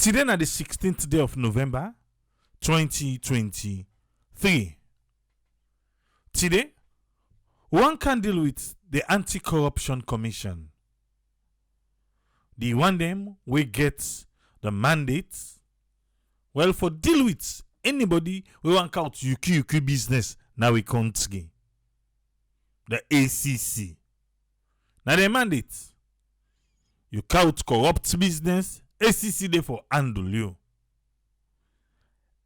Today na the 16th day of November 2023. Today, one can deal with the Anti-Corruption Commission. The one them we get the mandate, well, for deal with anybody we want count UQ business, now we can't get. The ACC. Now the mandate, you count corrupt business, ACC they for handle you.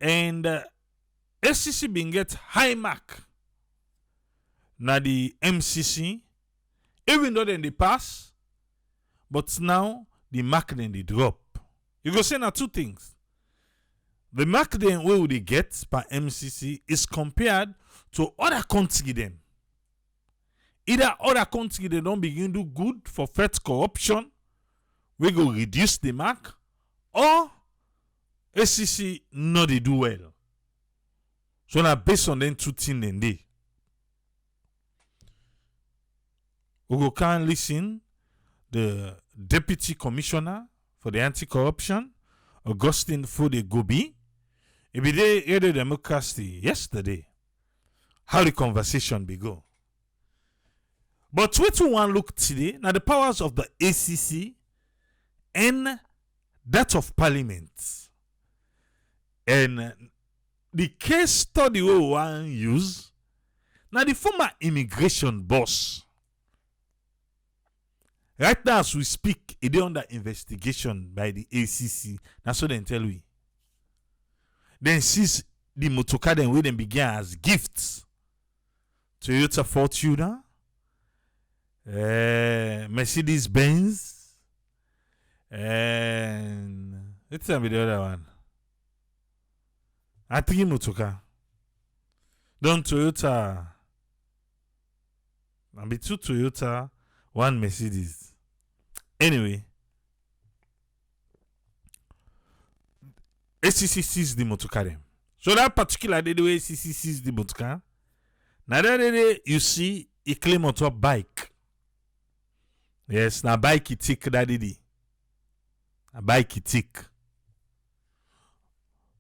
And ACC been get high mark. Now the MCC, even though then they pass, but now the mark then they drop. You go say now two things. The mark then where they get per MCC is compared to other countries them. Either other countries they don't begin do good for fight corruption, we go reduce the mark, or ACC no they do well. So now based on them two things then they. We go can listen the Deputy Commissioner for the Anti-Corruption, Augustine Fode Gobi. It be the Radio Democracy yesterday. How the conversation be go. But what we want to look today, now the powers of the ACC and that of Parliament. And the case study we want to use, now the former immigration boss. Right now as we speak, it is under investigation by the ACC. That's what they tell we. Then since the motorcar then we then began as gifts. Toyota Fortuner, Mercedes Benz, and let's tell me the other one. I think motorcar. Don't Toyota. Maybe two Toyota, one Mercedes. Anyway, ACC sees the motorcar. So that particular day, the way ACC sees the motorcar, now that day you see a claim on top bike. Yes, now bike it tick that day. A bike it tick.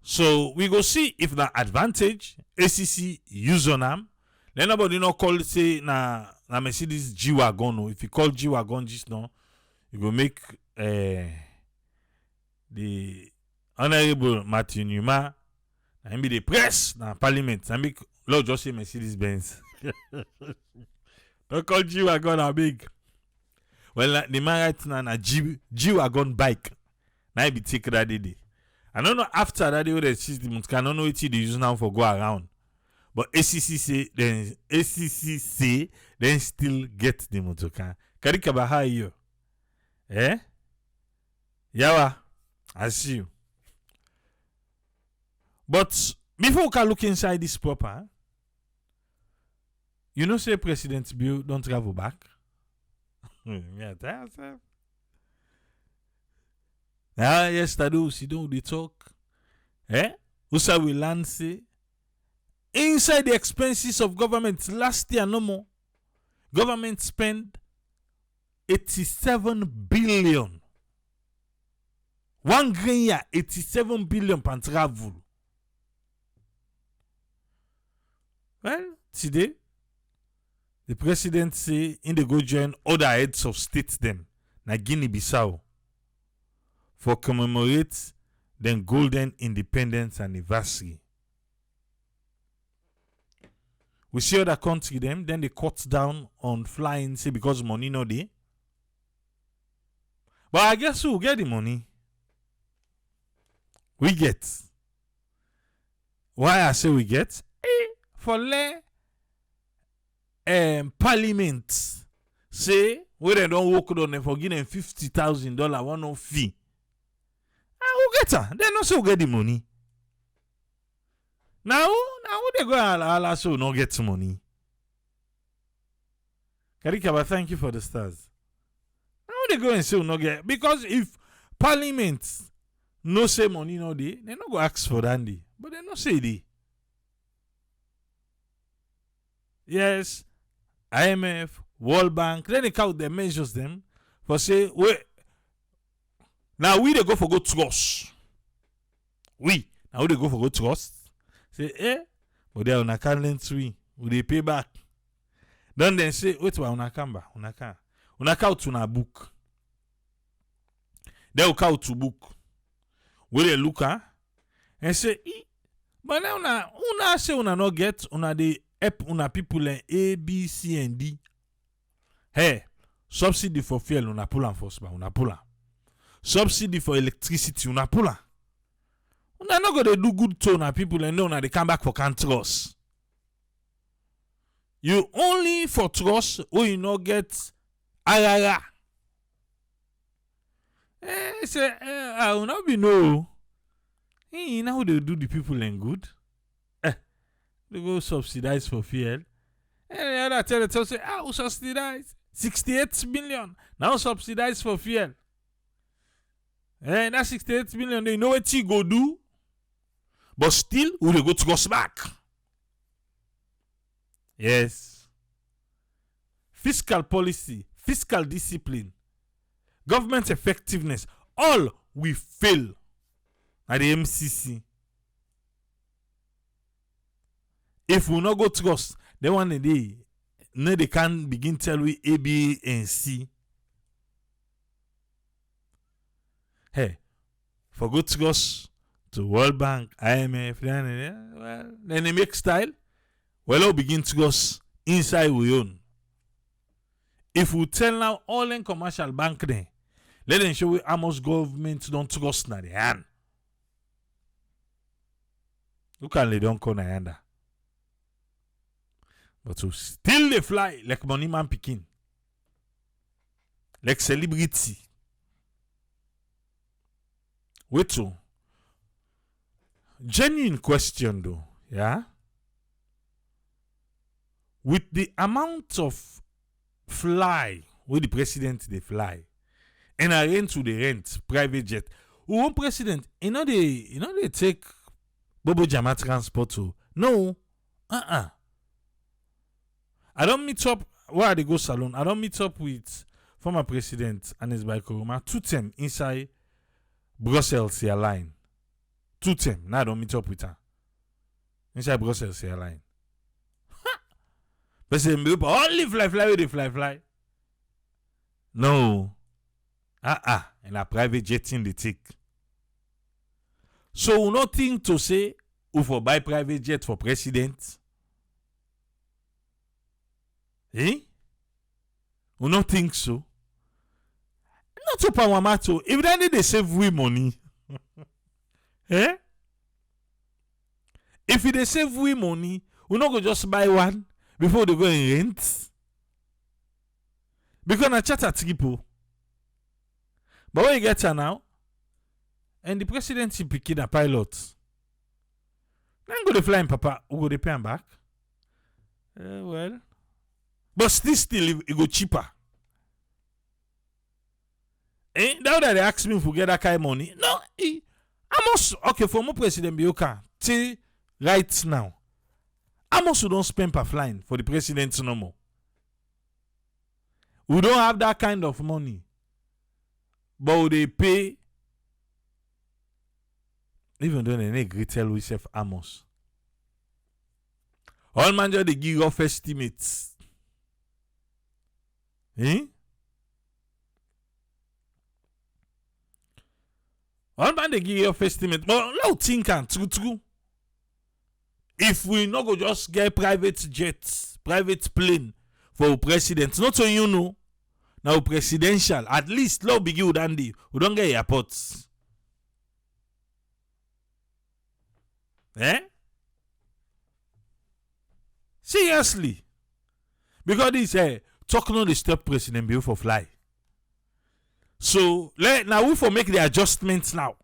So we go see if the advantage ACC use on them. Then nobody no call say na Mercedes G wagon. If you call G wagon just now, you go make the Honorable Matthew Numa and be the press na Parliament and make Lord just say Mercedes Benz. Don't call G wagon a big. Well, the man right now na G wagon bike. Now be take that day. I don't know after that day they choose the motor. I don't know what they use now for go around. But ACC say then still get the motor car. Karika Baha you. Eh? Yawa, I see you. But before we can look inside this proper, you know, say President Bill don't travel back. Yeah, that's it. Yesterday, we sit down, they talk. Usa will land say, inside the expenses of government last year, no more. Government spent 87 billion. One green year, 87 billion per travel. Well, today, the president say in the go join other heads of states them na Guinea-Bissau for commemorate the golden independence anniversary. We see other country them, then they cut down on flying, say because money no dey. But I guess who get the money? We get. Why I say we get? For Parliament say we they don't work on them for giving them $50,000 one no fee. Who get her? They not so get the money. Now they go all so no get money. Karikaba, thank you for the stars. Now they go and say no get, because if Parliament no say money no dey, they no go ask for that day. But they no say dey. Yes, IMF, World Bank, then they count them, measures them for say, wait, now we they go for go trust. We. Now they go for go trust. Say, but they are on a calendar we. Will they pay back? Then they say, wait, on a camba, on a car. On a count to a book. They will count to book. Will they look at and say, but now una say una not get una the help una people in A, B, C, and D. Hey, subsidy for fuel una pull am first, una pull am. Subsidy for electricity una pull am. Una not gonna do good to una people and know they come back for can't trust. You only for trust when you not get ayaya. Say, I will not be no. You know how they do the people and good? They go subsidize for fuel. And the other tell say, we subsidize 68 million. Now subsidize for fuel. And that 68 million, they know what you go do. But still, we will go to us back. Yes. Fiscal policy, fiscal discipline, government effectiveness, all we fail at the MCC. If we not go trust, then one day, no, they can begin tell we A, B, and C. Hey, for go trust to World Bank, IMF, then they make style. Well, we'll begin to go inside we own. If we tell now all in commercial bank there, let them show how much government don't trust na the hand. Look at they don't come na hand. But to still they fly like money man picking. Like celebrity. Wait to. Genuine question though, yeah? With the amount of fly where the president they fly and I rent to the rent private jet. One president, you know they take Bobo Jama transport to. No. I don't meet up where they go salon. I don't meet up with former president Anis Baikoroma 2 term inside Brussels airline. 2 term. Now I don't meet up with her. Inside Brussels airline. President only fly where they fly. No. And a private jet in the tick. So nothing to say who for buy private jet for president. We don't think so. Not so power matter. If they save we money. If they save we money, we not go just buy one before they go and rent. Because na charter triple. But when you get her now, and the president is picking a pilot, then go to flying papa, who go to pay him back? Well. But still, it go cheaper. Now that they ask me if we get that kind of money, no, I must, okay, for my president, be okay. Till right now, I must don't spend per flying for the president no more. We don't have that kind of money. But they pay, even though they agree tell we self Amos. All man they give off estimates. All man they give off estimate. But no think and true. If we not go just get private jets, private plane for president, not so you know. Now presidential, at least low big you dandy. We don't get airports. Seriously. Because this talking on the step president bill for fly. So now we for make the adjustments now.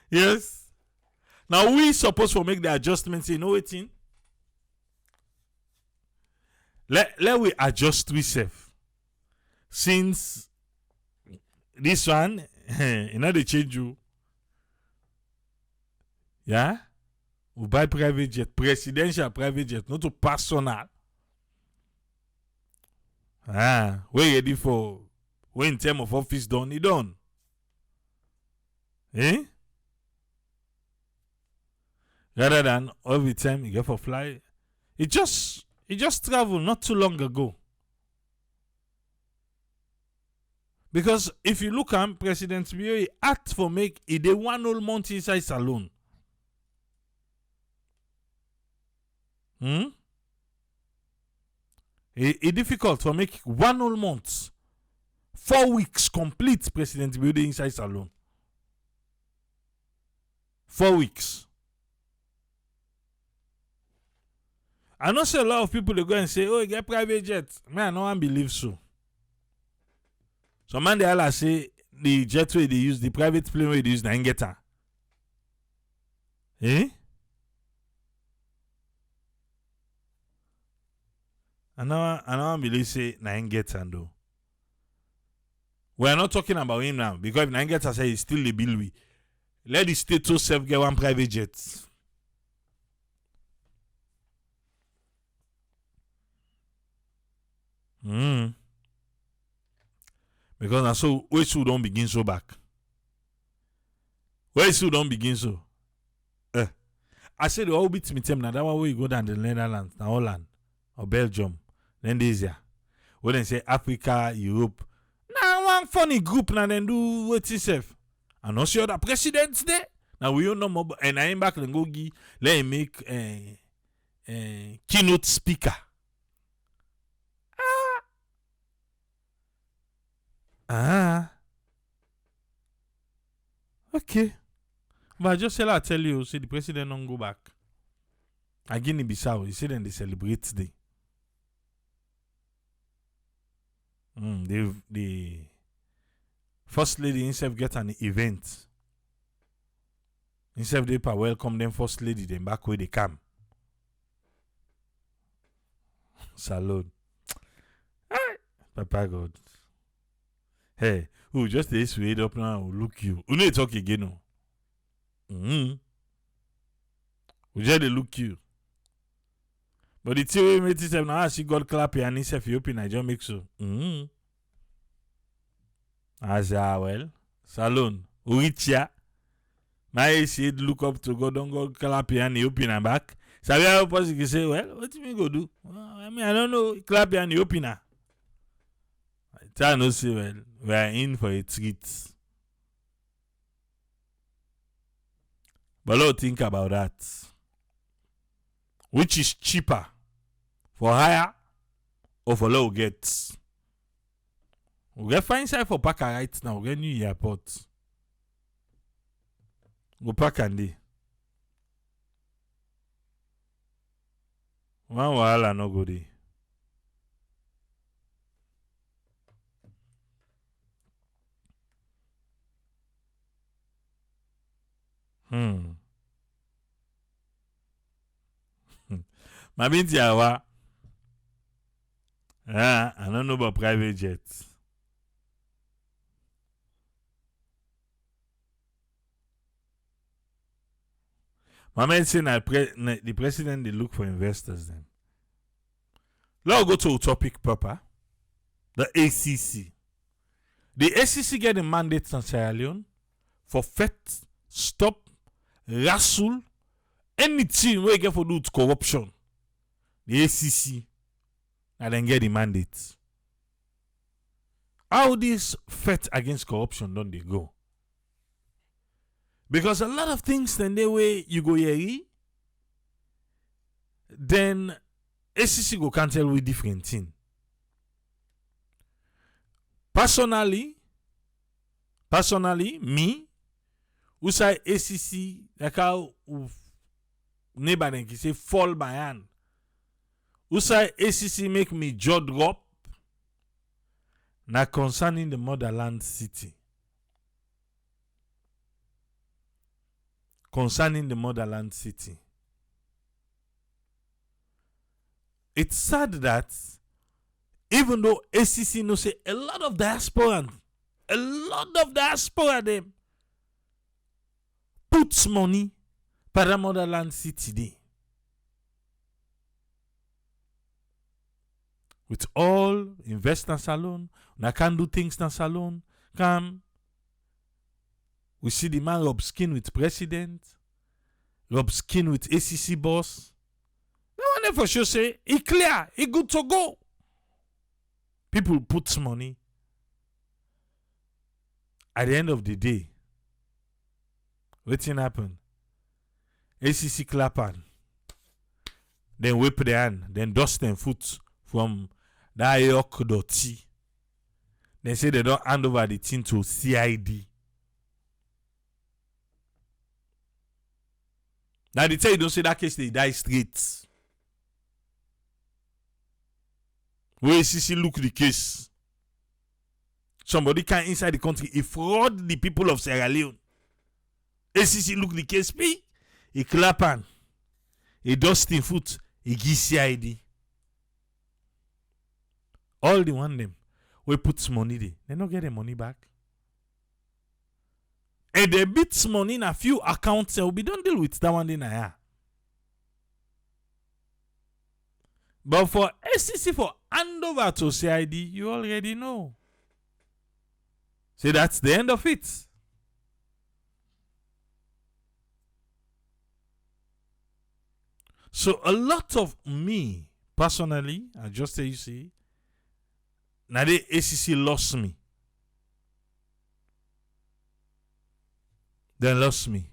Yes. Now we supposed to make the adjustments, you know what in? Let we adjust ourselves. Since this one, you know they change you. Yeah? We buy private jet, presidential private jet, not to personal. We ready for when term of office done, it done. Rather than every time you get for fly. He just traveled not too long ago. Because if you look at President Biyo, he asked for make a day 1 whole month inside saloon. It difficult for make 1 whole month. 4 weeks complete President Biyo inside saloon. 4 weeks. I know say a lot of people they go and say, oh, you get private jet. Man, no one believes so. Some man they all say the jet way they use, the private plane way they use, na get her. Eh? And now believe say na get her though. We are not talking about him now because if na get her say he's still the bill we. Let the state to self get one private jet. Because now so where should don't begin so back. Where should don't begin so. I said the all bit me them now that way you go down the Netherlands, now Holland or Belgium, then this year. When they say Africa, Europe. Now one funny group now then do what itself. And not sure the presidents there. Now we don't know more and I am back and go give let him make keynote speaker. Okay. But I just tell you, say the president don't go back. Again, in Bissau, he said then they celebrate today. The first lady himself get an event. Himself they welcome them first lady them back where they come. Salute. Papa God. Hey, who just this wait up now? Look you. Who need talk again? No. We just look you. But the theory made it now. She got clappy and himself you open. I just make so. As well. Salon. Urichia. My said look up to God. Don't go clappy and he open and back. So we have a person say, well, what do you go do? Well, I mean, I don't know. Clappy and he open her. I no say well, we are in for a treat. But let's think about that. Which is cheaper? For hire or for low gets? We get fine side for Packer right now. We get new airport. Go pack and day. One wahala no go dey. My binti awa. I don't know about private jets. My man saying that the president they look for investors then. Let's go to a topic proper. The ACC. The ACC get a mandate from Sierra Leone for fet, stop, rasul, anything we get for do with corruption. The ACC and then get the mandate. How this fight against corruption don't they go? Because a lot of things then the way you go here, then ACC go can't tell we different thing. Personally, me, who say ACC, like how neighbor then say fall by hand. Who say ACC make me jaw drop? Now concerning the motherland city. Concerning the motherland city. It's sad that even though ACC knows say a lot of diaspora them puts money for the motherland city day. With all invest in salon, I can do things in salon. Come, we see the man rub skin with president. rub skin with ACC boss. No one for sure say he clear, he good to go. People put money. At the end of the day, wetin happen? ACC clap hand, then whip the hand, then dust them foot from that yok doti. They say they don't hand over the thing to CID. Now they tell you don't say that case they die straight. Where ACC look the case. Somebody can inside the country he fraud the people of Sierra Leone. ACC look the case, he clap hand, he dust in foot, he give CID. All the one them we put money there, they not get the money back. And they beat money in a few accounts, we don't deal with that one in a year. But for ACC for handover to CID, you already know. See, that's the end of it. So a lot of me, personally, I just say, you see, now the ACC lost me. They lost me.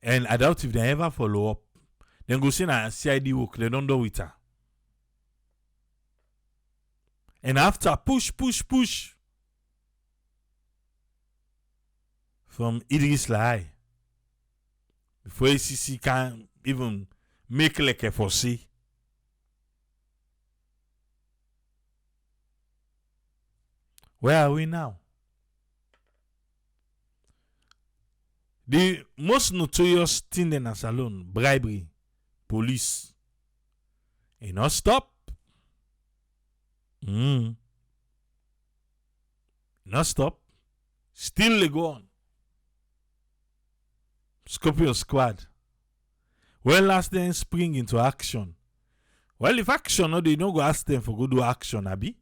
And I doubt if they ever follow up. Then go see na CID work, they don't do it. And after push from Idris Lahai, before ACC can even make like a foresee. Where are we now? The most notorious thing in a salon, bribery, police. And not stop. Not stop. Still they go on. Scorpio squad. Well, last then spring into action. Well, if action, no, they don't go ask them for go do action, Abi.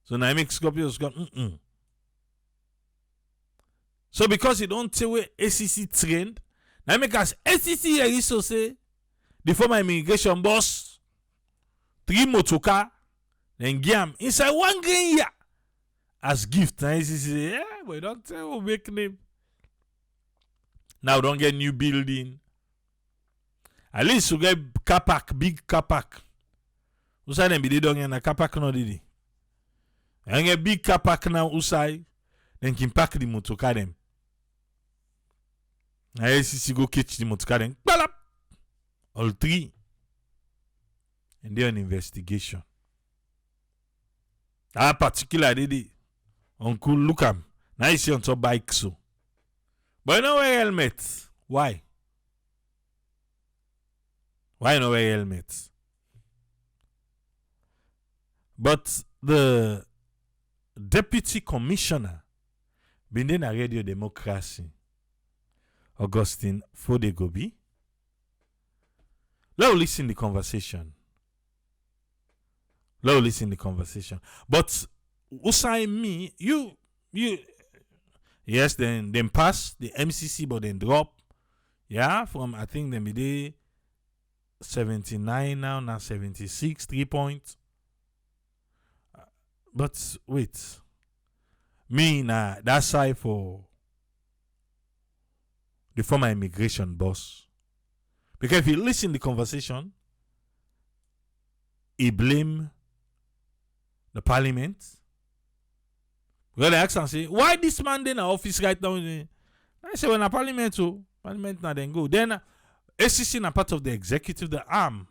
So now I make Scorpio squad. So because you don't tell where ACC trained, now I make us ACC here so say the former immigration boss 3 motoka then give him inside 1 green year as gift. Now ACC say, yeah, but don't tell who make name. Now don't get new building. At least you get car park, big car park. Usai them be they don't get a car park no did. And get big car park now usai, then can pack the motoka them. Now ACC go catch the motoka then. Balap! All 3. And they're on investigation. That particular day, Uncle look am. Now you see on top bike so. But you know wear helmet. Why? Why no wear helmet? But the deputy commissioner been in a radio democracy, Augustine Fodegobi. Let's listen the conversation. But Usai me, you yes, then pass the MCC, but then drop. Yeah, from I think them be 79 now 76, 3 points. But wait, me na that side for the former immigration boss. Because if you listen to the conversation, he blame the parliament. Because they ask and say, why this man in our office right now? I say, when a parliament now then go. Then ACC na part of the executive, the arm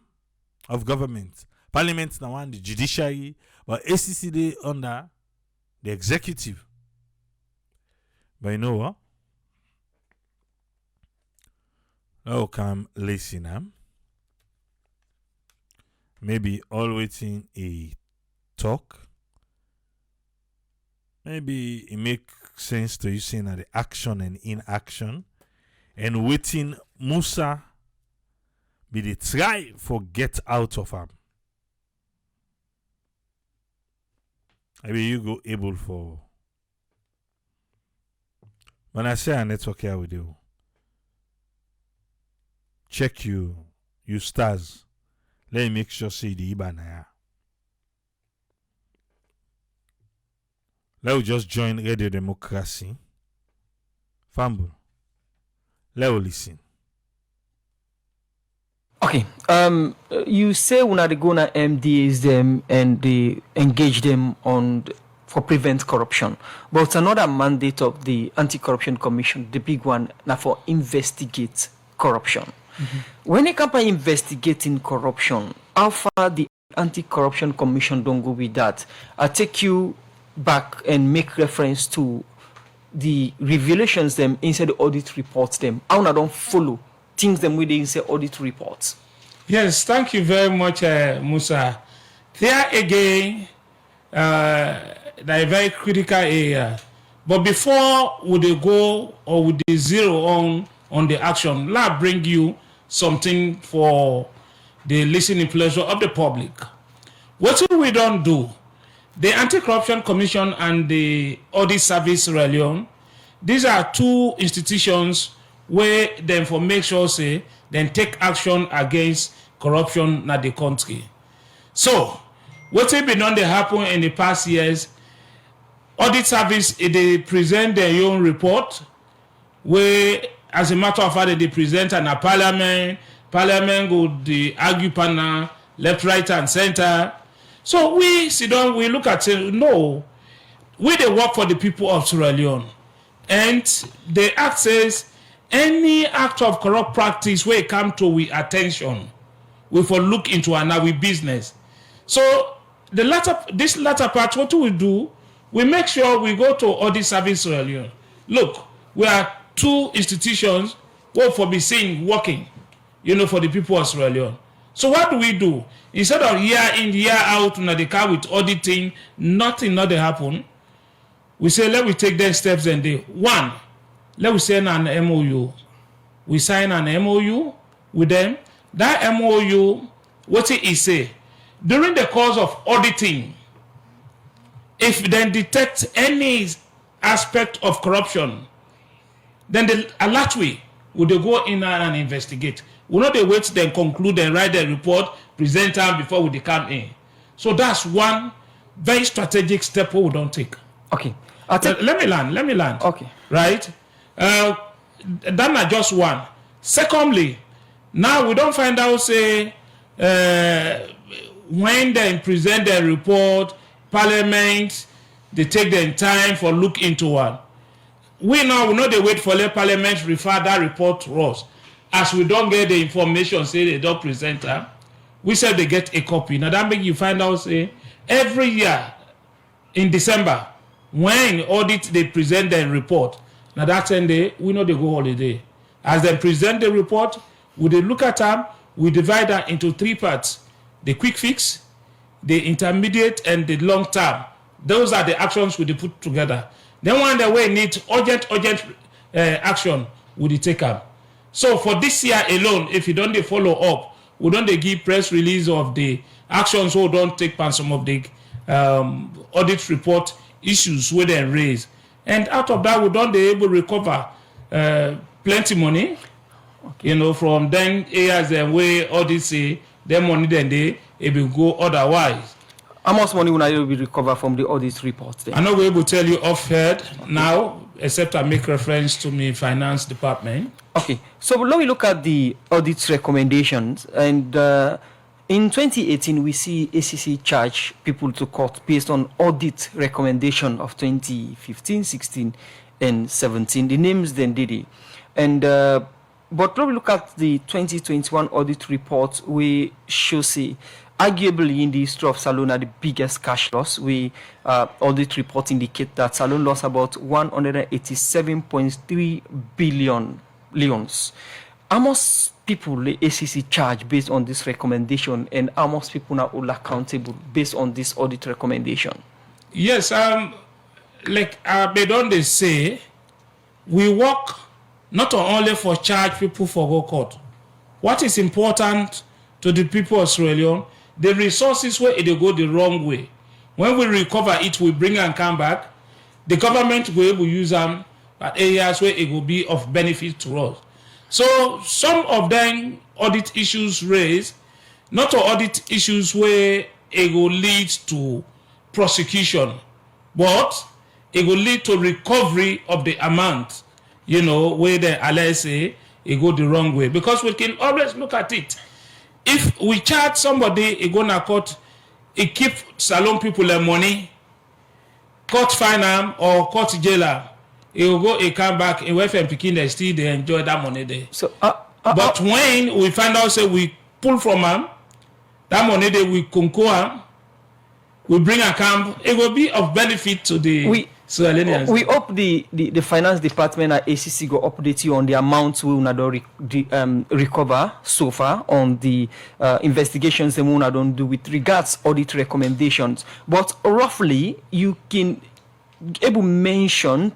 of government. Parliament now one the judiciary, but ACC they under the executive. But you know what? Oh, come listen, maybe all waiting a talk. Maybe it make sense to you saying that the action and inaction and waiting Musa be the try for get out of him. Maybe you go able for When I say a network here with you, check you stars. Let me make sure see the IBAN here. Let us just join Radio Democracy. Fumble. Let us listen. Okay. You say when they gonna MDAs them and they engage them for prevent corruption, but it's another mandate of the Anti-Corruption Commission, the big one, now for investigate corruption. Mm-hmm. When a company investigating corruption, how far the Anti-Corruption Commission don't go with that? I take you back and make reference to the revelations them inside the audit reports them. How I don't follow things them with the inside audit reports. Yes, thank you very much, Musa. There again, a very critical area. But before would they go or would they zero on the action, let bring you something for the listening pleasure of the public. What we don't do, the Anti-Corruption Commission and the Audit Service Leone, these are two institutions where them for make sure say then take action against corruption in the country. So, what has been done they happen in the past years, Audit Service they present their own report where as a matter of fact they present in a parliament go the argue panel, left, right and center. So we sit down, we look at it, no, we they work for the people of Sierra Leone. And the act says any act of corrupt practice where it come to we attention, we for look into our business. So this latter part, what we do, we make sure we go to Audit Service Sierra Leone. Look, we are two institutions what for be seen working, for the people of Sierra Leone. So what do? Instead of year in, year out, they come with auditing, nothing happen. We say, let we take their steps and they. One, let we sign an MOU. We sign an MOU with them. That MOU, what it say? During the course of auditing, if they detect any aspect of corruption, then the alert way would they go in and investigate. We not they wait, then conclude and write the report, present them before we come in. So that's one very strategic step we don't take. Okay. Let me land. Okay. Right? That's not just one. Secondly, now we don't find out, say, when they present their report, Parliament, they take their time for look into one. We know they wait for the Parliament refer that report to us. As we don't get the information, say they don't present them, we said they get a copy. Now that make you find out, say, every year in December, when audit they present their report, now that time we know they go holiday. As they present the report, we they look at them, we divide that into three parts: the quick fix, the intermediate, and the long term. Those are the actions we put together. Then one the way need urgent action, we take up. So for this year alone, if you don't follow up, we don't give press release of the actions who don't take part some of the audit report issues where they raise. And out of that, we don't be able to recover plenty money, okay, from then areas and where audit say their money then they will go otherwise. How much money will I be recovered from the audit reports then? I'm not able to tell you off-head now, except I make reference to my finance department. Okay, so let me look at the audit recommendations. And in 2018, we see ACC charge people to court based on audit recommendation of 2015, 16, and 17. The names then did it. And but let me look at the 2021 audit report. We should see, arguably in the history of Salone, the biggest cash loss. We audit report indicate that Salone lost about 187.3 billion leons. How much people the ACC charge based on this recommendation, and how much people are all accountable based on this audit recommendation? Yes, like they say, we work not only for charge people for go court. What is important to the people of Sierra Leone, the resources where they go the wrong way. When we recover it, we bring and come back. The government will able use them at areas where it will be of benefit to us. So some of them audit issues raised, not to audit issues where it will lead to prosecution, but it will lead to recovery of the amount, where the LSA it go the wrong way. Because we can always look at it. If we charge somebody, it go na court, it keep salon people their money, court fine them or court jailer, it will go, it come back, and wife and pikin they still they enjoy that money there. So, but when we find out, say we pull from them, that money they we concour, we bring a camp, it will be of benefit to the Sierra Leoneans. We hope the finance department at ACC go update you on the amounts we will recover so far on the investigations they will don't do with regards audit recommendations. But roughly, you can able mention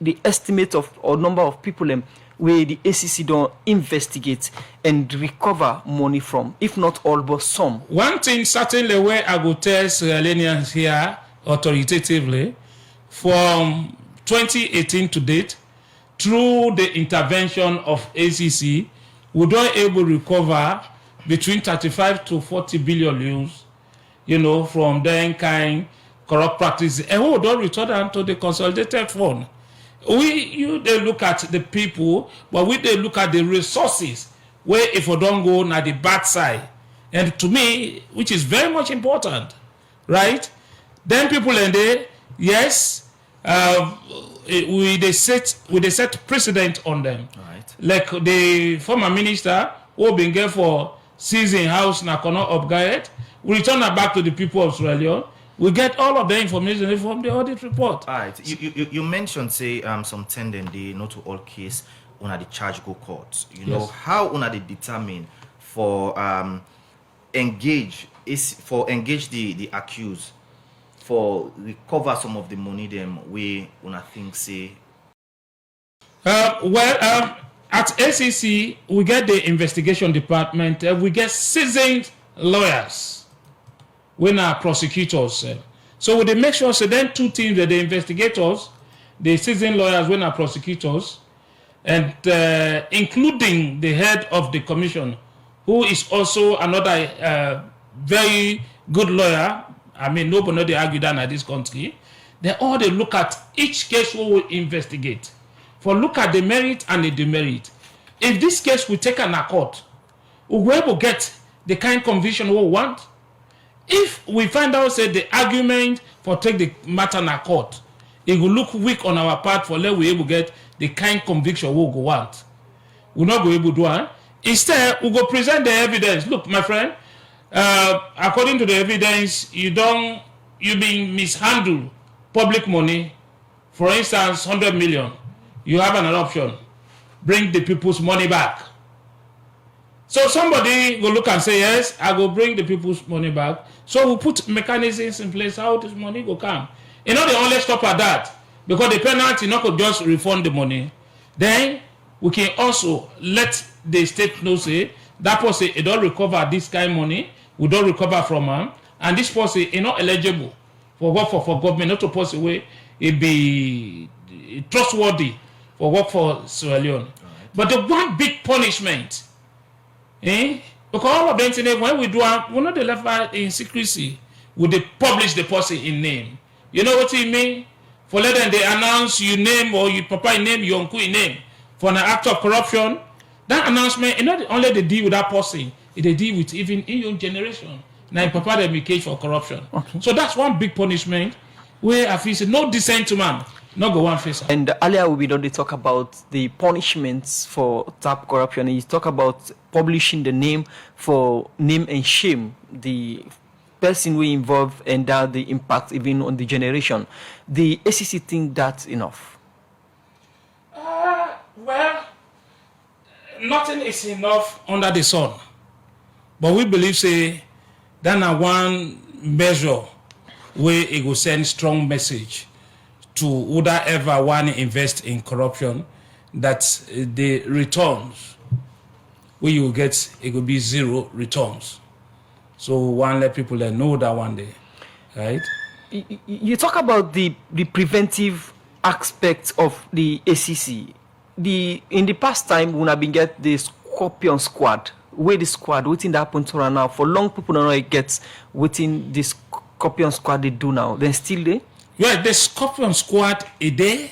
the estimate of or number of people where the ACC don't investigate and recover money from, if not all, but some. One thing certainly where I go tell Sierra Leoneans here authoritatively, from 2018 to date, through the intervention of ACC, we don't able to recover between 35 to 40 billion euros, from then kind corrupt practices, and we don't return them to the consolidated fund. They look at the people, but they look at the resources, where if we don't go na the bad side. And to me, which is very much important, right? Then people in there, yes, they set precedent on them. Right. Like the former minister who been there for seizing house na corner of Guyet, we return that back to the people of Sierra Leone. We get all of the information from the audit report. All right. You mentioned, say, some they not to all case una the charge go court. Know how una they determine for engage the accused for recover some of the money them we una think say. At ACC we get the investigation department. We get seasoned lawyers. When our prosecutors, so they make sure, so then two teams, the investigators, the seasoned lawyers, when our prosecutors, and including the head of the commission, who is also another very good lawyer. I mean, nobody argue that in this country. They look at each case we will investigate, for look at the merit and the demerit. If this case we take an court, we will able get the kind of conviction we want. If we find out, say, the argument for take the matter in court, it will look weak on our part for let we able get the kind of conviction we go want. We're not going able to do it. Instead, we go present the evidence. Look, my friend, according to the evidence, you being mishandled public money. For instance, 100 million. You have an option. Bring the people's money back. So somebody will look and say, yes, I will bring the people's money back. So we put mechanisms in place how this money will come. They only stop at that. Because the penalty not could just refund the money. Then we can also let the state know, say, that person it don't recover this kind of money, we don't recover from him, and this person is not eligible for work for government, not to post away, it be trustworthy for work for Sierra Leone. Right. But the one big punishment, because all of them today, when we do we're not left in secrecy, we they publish the person in name. You know what it mean? For let them they announce your name or your papa name, your uncle name for an act of corruption. That announcement, not only they deal with that person, they deal with even in your generation. Now papa they be caged for corruption. Okay. So that's one big punishment where I feel say no decent man, not go one face. And earlier we don't talk about the punishments for tap corruption. You talk about publishing the name for name and shame the person we involved and that the impact even on the generation. The ACC think that's enough. Well, nothing is enough under the sun. But we believe say that one measure where it will send strong message to whoever want to invest in corruption that the returns where you will get it will be zero returns. So one let people know that one day, right? You talk about the preventive aspect of the ACC. In the past time, when I've been get the Scorpion Squad, where the squad, waiting that happen to right now. For long people don't know it gets waiting this Scorpion Squad they do now. Then still there. Yeah, the Scorpion Squad is there,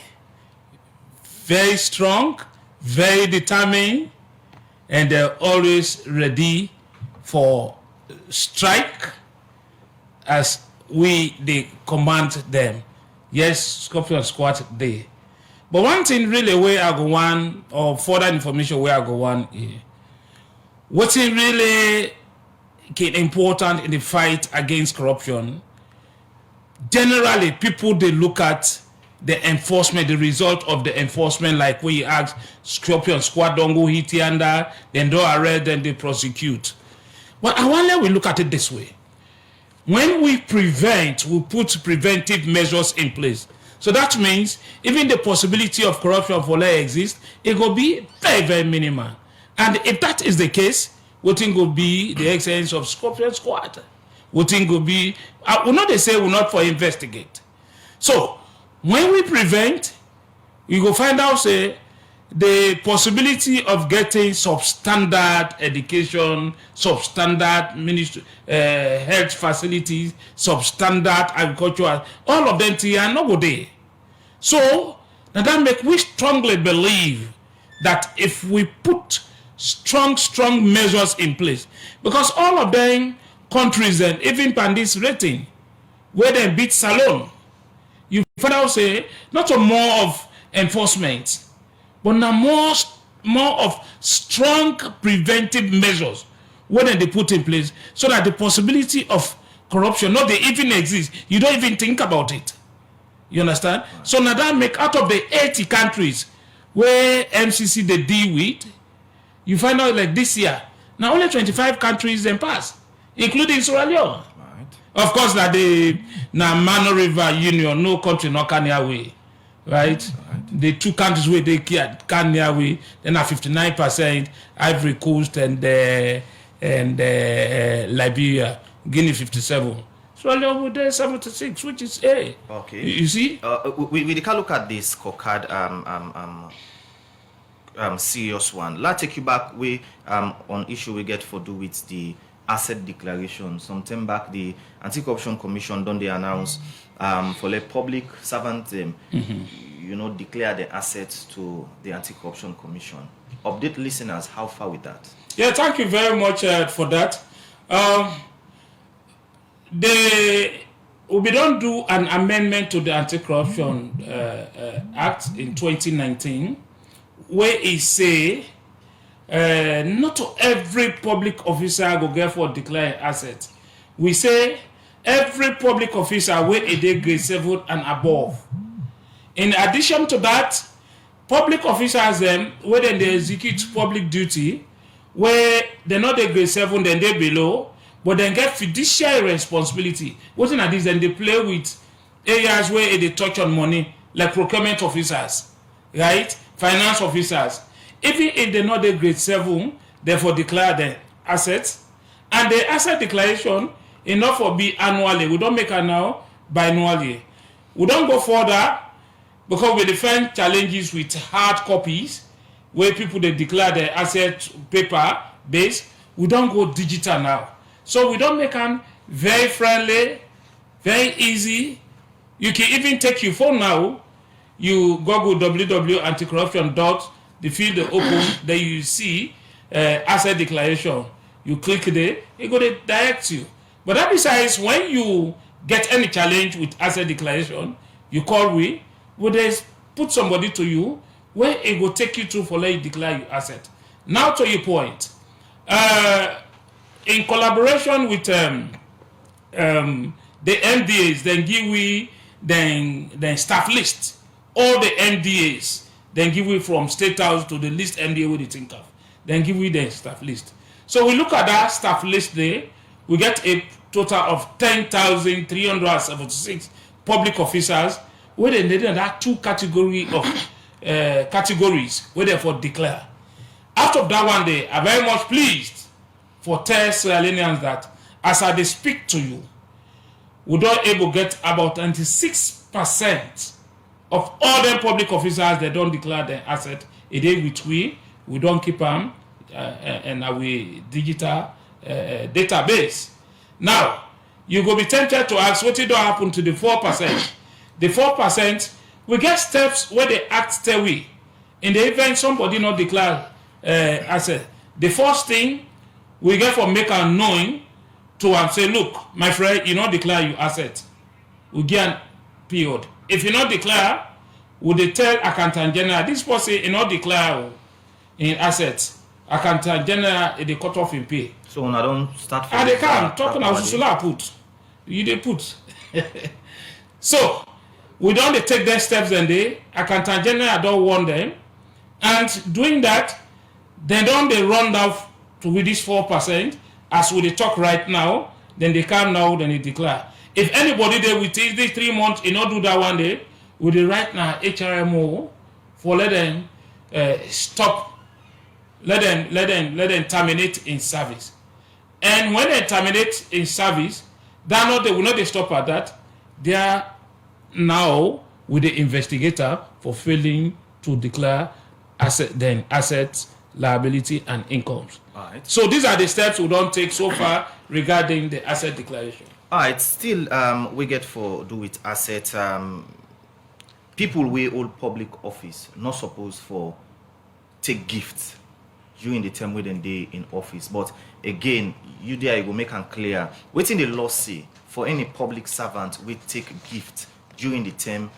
very strong, very determined, and they're always ready for strike as they command them. Yes, Scorpion Squad there. But one thing really where I go on, or further information where I go on, what's really important in the fight against corruption, generally people they look at the enforcement, the result of the enforcement, like when you ask Scorpion Squad don't go hit under, then don't arrest, then they prosecute. But I wonder we look at it this way. When we prevent, we put preventive measures in place. So that means even the possibility of corruption for let exist, it will be very, very minimal. And if that is the case, what thing will be the excellence of Scorpion Squad? What thing will be, will not they say will not for investigate. So when we prevent, you go find out say the possibility of getting substandard education, substandard ministry, health facilities, substandard agriculture, all of them are not good there. So that make we strongly believe that if we put strong measures in place, because all of them countries and even pandis rating where they beat Salon, you find out say not a more of enforcement, but now more of strong preventive measures when they put in place, so that the possibility of corruption not they even exist. You don't even think about it. You understand? Right. So now that make out of the 80 countries where MCC they deal with, you find out like this year, now only 25 countries then pass, including Sierra Leone. Right. Of course, that the Mano River Union, no country not can away. Right? The two countries where they can near away, then are 59%, Ivory Coast and Liberia, Guinea 57. So over there 76, which is A. Okay. You see? We can look at this scorecard serious one. Let's take you back on issue we get for do with the asset declaration. Some time back the Anti-Corruption Commission done they announce for the public servant declare the assets to the Anti-Corruption Commission. Update listeners how far with that. Yeah, thank you very much for that. We don't do an amendment to the Anti-Corruption Act in 2019 where it say not every public officer go get for declare assets. We say every public officer where a day grade 7 and above. In addition to that, public officers where then they execute public duty, where they're not the grade 7, then they below, but then get fiduciary responsibility. What's in this? Then they play with areas where they touch on money, like procurement officers, right? Finance officers. Even if they're not the grade 7, therefore declare the assets. And the asset declaration enough for be annually. We don't make it now biannually. We don't go further because we defend challenges with hard copies where people they declare their asset paper base. We don't go digital now. So we don't make them very friendly, very easy. You can even take your phone now. You Google www.anticorruption. The field open, then you see asset declaration. You click there, it go to direct you. But that besides, when you get any challenge with asset declaration, you call we they put somebody to you where it will take you through for let you declare your asset. Now to your point. In collaboration with the MDAs, then give we then staff list. All the MDAs, then give we from State House to the list MDA we think of. Then give we the staff list. So we look at that staff list there, we get a total of 10,376 public officers where they need that two categories where they for declare. Out of that one day, I'm very much pleased for tell Sierra Leoneans that as I speak to you, we don't able get about 96% of all them public officers, they don't declare their asset. It is with we don't keep them and our digital database. Now, you go be tempted to ask what it don't happen to the 4%. The 4%, we get steps where they act stay we. In the event somebody not declare asset, the first thing we get for make a knowing to say, look, my friend, you not declare your asset. We get a period. If you not declare, would they tell accountant general this person you not declare in assets? Accountant general they cut off in pay. So when I don't start And they can talking about Susula put. You they put. So we don't take their steps and they accountant general don't want them. And doing that, they don't they run down to with this 4%, as we talk right now, then they come now, then they declare. If anybody there with these 3 months, you not do that one day, with the right now HRMO for let them stop, let them terminate in service. And when they terminate in service, they will not stop at that. They are now with the investigator for failing to declare assets, liability, and incomes. All right. So these are the steps we don't take so far regarding the asset declaration. All right. Still, we get for do with asset. People we hold public office not supposed for take gifts during the term within they in office. But again, you there you will make it clear. Waiting the law say for any public servant we take gift during the term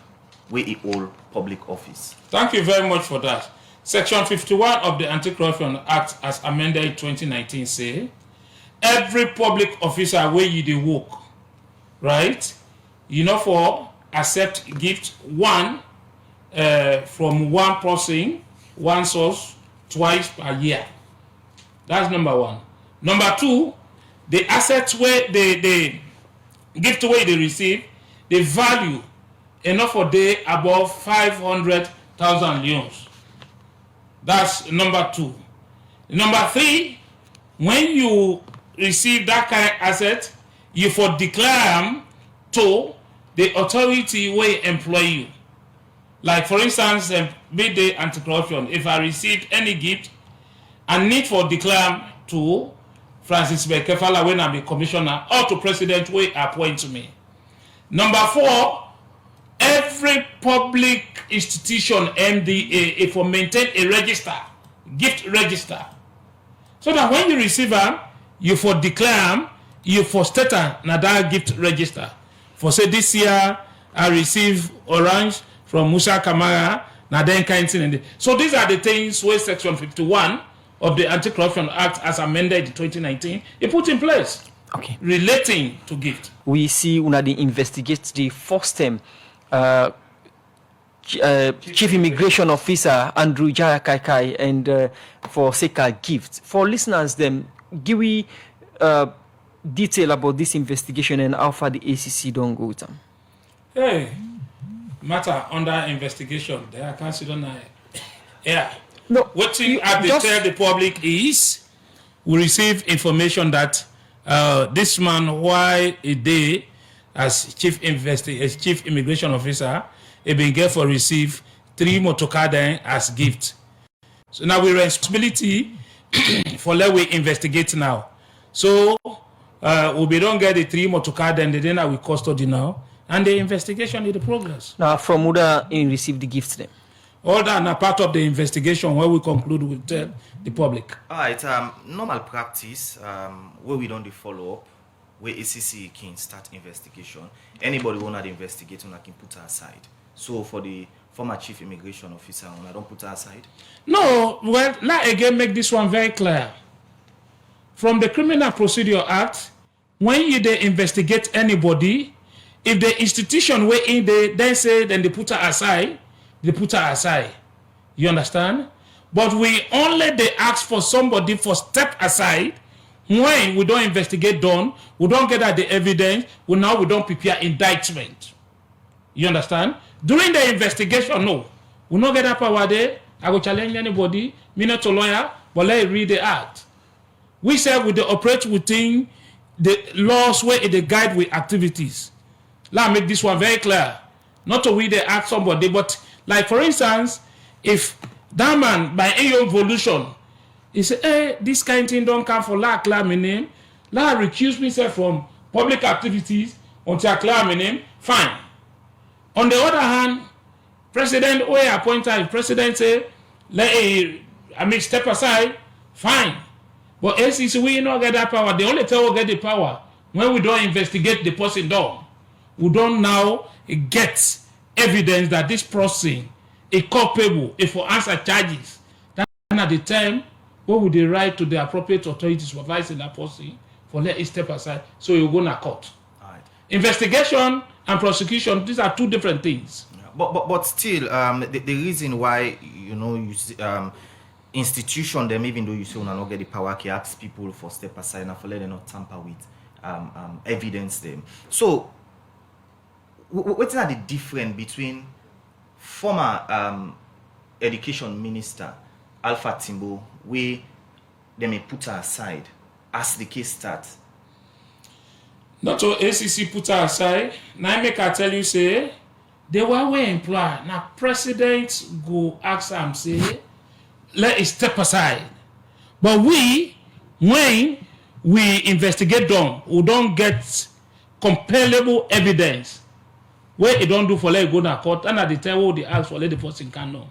we hold public office. Thank you very much for that. Section 51 of the Anti-Corruption Act as amended in 2019 say every public officer where you dey work, right? You know for accept gift one from one person, one source, twice per year. That's number one. Number two, the assets where the gift where they receive, the value enough for day above 500,000 leones. That's number two. Number three, when you receive that kind of asset, you for declare them to the authority where employ you. Like for instance, midday anti-corruption, if I received any gift, I need for declare to Francis Bekefala when I'm a commissioner or to president where appoint me. Number four, every public institution MDA if for maintain a register, gift register. So that when you receive them, you for declare them, you for state na that gift register. For say this year I receive orange from Musa Kamara, na then kind thing. So these are the things where section 51 of the Anti-Corruption Act as amended in 2019 it put in place. Okay. Relating to gift. We see una dey investigate the first time Chief Immigration Officer Andrew Jaya Kaikai and for Seka gift. For listeners, them give we detail about this investigation and how far the ACC don't go with them. Hey, matter under investigation. There I can't sit on yeah. No, What you have to tell the public is we receive information that this man, while a day as chief immigration officer, he been get for receive 3 motorcars as gift. So now we responsibility for let we investigate now. So we don't get the 3 motorcars then the dinner we custody now, and the investigation is the progress. Now from Uda in receive the gifts then. All that are part of the investigation where we conclude with tell the public. All right. Normal practice where we don't do follow up, where ACC can start investigation. Anybody wanna investigate, I can put her aside. So for the former chief immigration officer, I don't put her aside. No, well, now again make this one very clear. From the Criminal Procedure Act, when you they investigate anybody, if the institution where in they then say then they put her aside, they put her aside. You understand? But we only they ask for somebody for step aside when we don't investigate done, we don't get at the evidence, we don't prepare indictment. You understand? During the investigation, no. We not get that power there. I will challenge anybody, me not a lawyer, but let it read the act. We say we operate within the laws where it guide with activities. Let me make this one very clear. not to we they ask somebody, but like for instance, if that man by a evolution, he say, hey, this kind of thing don't come for la claim my name, la recuse myself from public activities until I claim my name, fine. On the other hand, President Oye appointed, President say, step aside, fine. But ACC, we not get that power. The only time we get the power when we don't investigate the person down. We don't now get evidence that this person is culpable if we answer charges. That's at the time what would they write to the appropriate authorities supervising that person for let it step aside so you go to court. Right. Investigation and prosecution, these are two different things. But still, the reason why you see, institution them, even though you say not get the power, can ask people for step aside and for let them not tamper with evidence them. So, what's the difference between former education minister Alpha Timbo, where they may put her aside as the case starts? Not to ACC put her aside. Now I make I tell you say. They were we employ. Now president go ask them say, let it step aside. But we, when we investigate them, we don't get compellable evidence. Where it don't do for let it go to court, and at the time what they ask for let the person can know.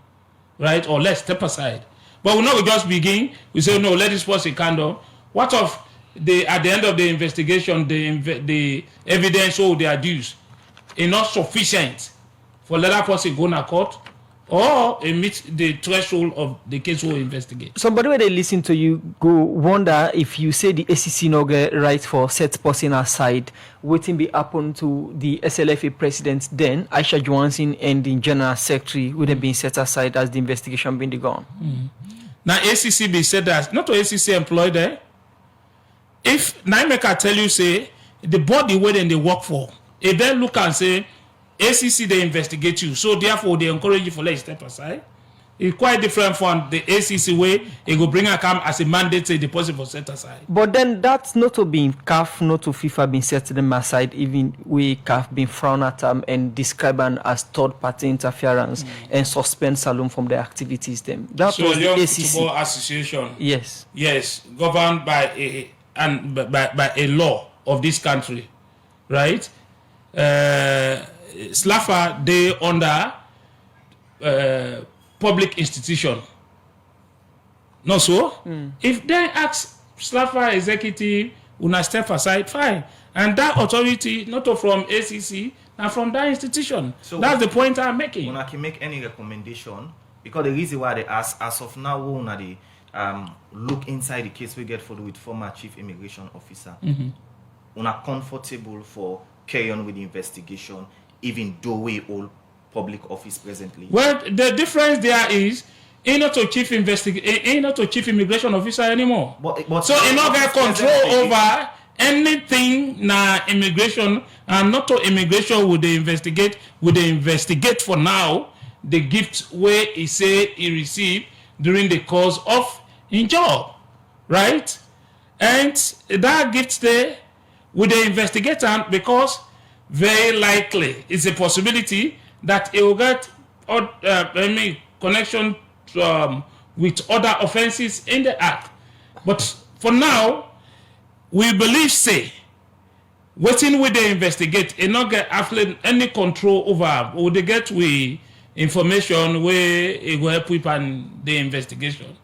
Right? Or let's step aside. But we not just begin, we say no, let this person can know. What of at the end of the investigation, the evidence all they adduce is not sufficient for let that person go to court or meet the threshold of the case we investigate. Somebody when they listen to you go wonder if you say the ACC no get right for set person aside, waiting be happen to the SLFA president then, Aisha Johansson and the general secretary would have been set aside as the investigation been gone. Now ACC be said that, not to ACC employed there. If Naimeka tell you say the body where they work for, if they look and say ACC they investigate you, so therefore they encourage you for let step aside. It's quite different from the ACC way. It will bring a come as a mandate say the person for set aside. But then that's not to be CAF, not to FIFA being set them aside, even we CAF being frowned at them and described as third party interference and suspend Salome from their activities. Them that so was the Young ACC Football Association. Yes, governed by a law of this country, right? SLAFA they under public institution. No so? If they ask SLAFA executive una step aside, fine. And that authority not from ACC, now from that institution. So that's the point I'm making. Una can make any recommendation because the reason why they ask as of now una the look inside the case we get for with former chief immigration officer. Una comfortable for carry on with the investigation even though we all public office presently. Well, the difference there is not to chief immigration officer anymore. But so he not get control over anything na immigration and not to immigration would they investigate for now the gift where he say he received during the course of his job, right? And that gift there would they investigate because very likely it's a possibility that he will get connection with other offenses in the act. But for now, we believe say waiting with the investigate and not get any control over or they get with information where it will help with the investigation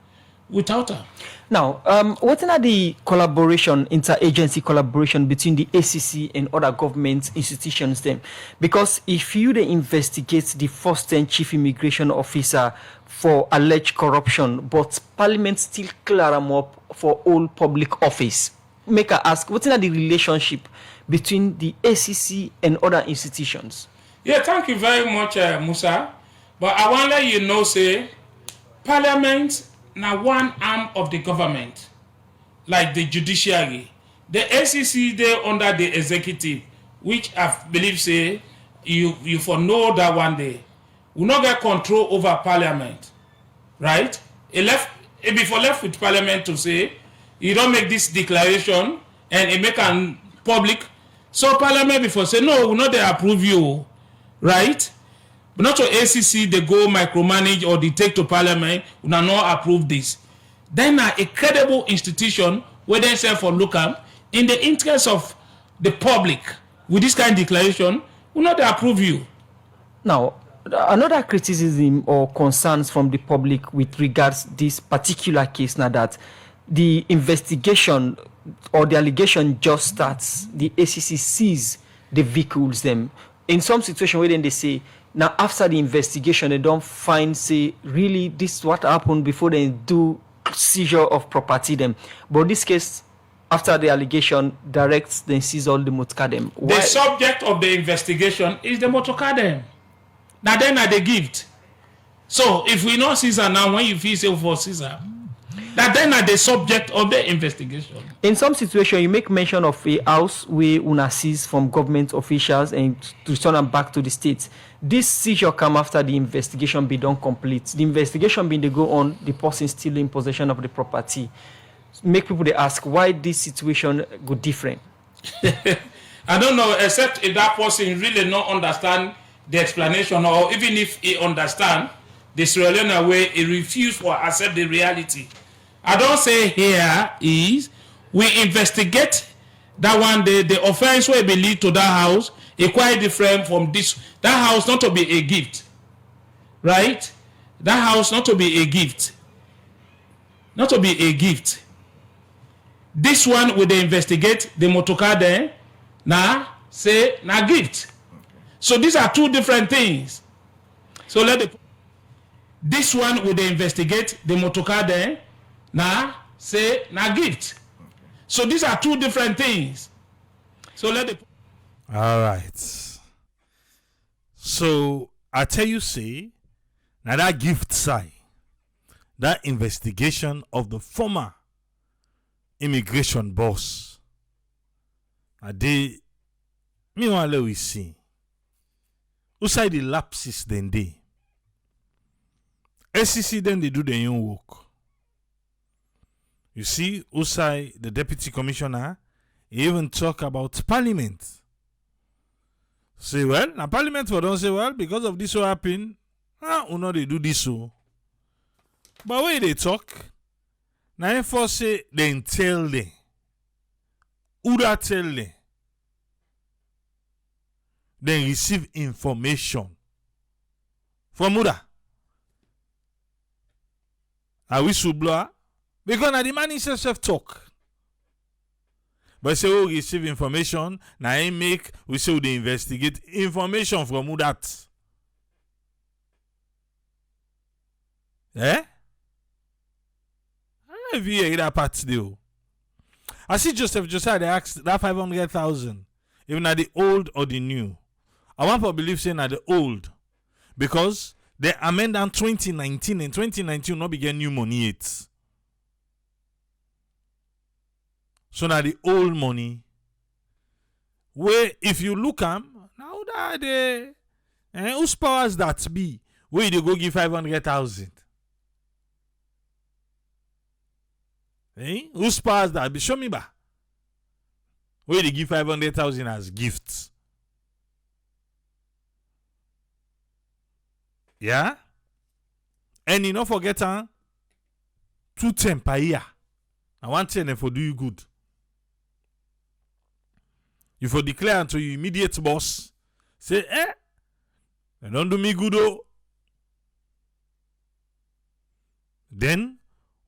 without her. Now, what are the collaboration, interagency collaboration between the ACC and other government institutions then? Because if you they investigate the first 10 chief immigration officer for alleged corruption, but Parliament still clear them up for all public office, make I ask, what are the relationship between the ACC and other institutions? Yeah, thank you very much, Musa. But I want to let you know, say, Parliament now one arm of the government, like the judiciary. The ACC they under the executive, which I believe say you for know that one day will not get control over Parliament, right? It before left with Parliament to say you don't make this declaration and it make an public. So Parliament before say no, we not they approve you, right? But not to ACC, they go micromanage or they take to parliament, we not approve this. Then a credible institution where they say for local in the interest of the public with this kind of declaration, will not approve you. Now, another criticism or concerns from the public with regards this particular case now that the investigation or the allegation just starts, the ACC sees the vehicles them. In some situation where then they say, now after the investigation, they don't find, say, really this is what happened before they do seizure of property them. But this case, after the allegation, directs then seize all the motorcar them. The subject of the investigation is the motorcar them. Now then are the gift. So if we not Caesar now, when you feel say for Caesar, that then are the subject of the investigation. In some situation, you make mention of a house where una seize from government officials and to return them back to the states. This seizure come after the investigation be done complete. The investigation being they go on, the person still in possession of the property. Make people they ask why this situation go different. I don't know, except if that person really not understand the explanation, or even if he understand the Sierra Leone way, he refuse to accept the reality. I don't say here is we investigate that one day the offense will be lead to that house is quite different from this. That house not to be a gift, right? That house not to be a gift, not to be a gift. This one will they investigate the motorcar there, now say na gift. So these are two different things. So this one will they investigate the motorcar there, now say na gift. So these are two different things. So all right. So I tell you, say, now that gift side, that investigation of the former immigration boss, meanwhile we see who side the lapses then they ACC then they do their own work. You see, Usai, the deputy commissioner, he even talk about parliament. Say, well, now parliament for don't say, well, because of this what happen, no, they do this so. But when they talk, now for say, then tell them. Uda tell them. Then receive information from Uda. A whistleblower. Because now the man himself talk. But say we receive information, now he make, we say we investigate information from who that. Eh? I don't know if you hear that part still. I see Joseph they asked that 500,000, even at the old or the new. I want to believe saying at the old. Because they amend on 2019 and 2019 will not begin new money yet. So now the old money, where if you look now that whose powers that be, where they go give 500,000? Whose powers that be? Show me ba. Where they give 500,000 as gifts? Yeah? And you don't forget 210 per year. I want 10 for do you good. You for declare unto your immediate boss, say, they don't do me good oh. Then,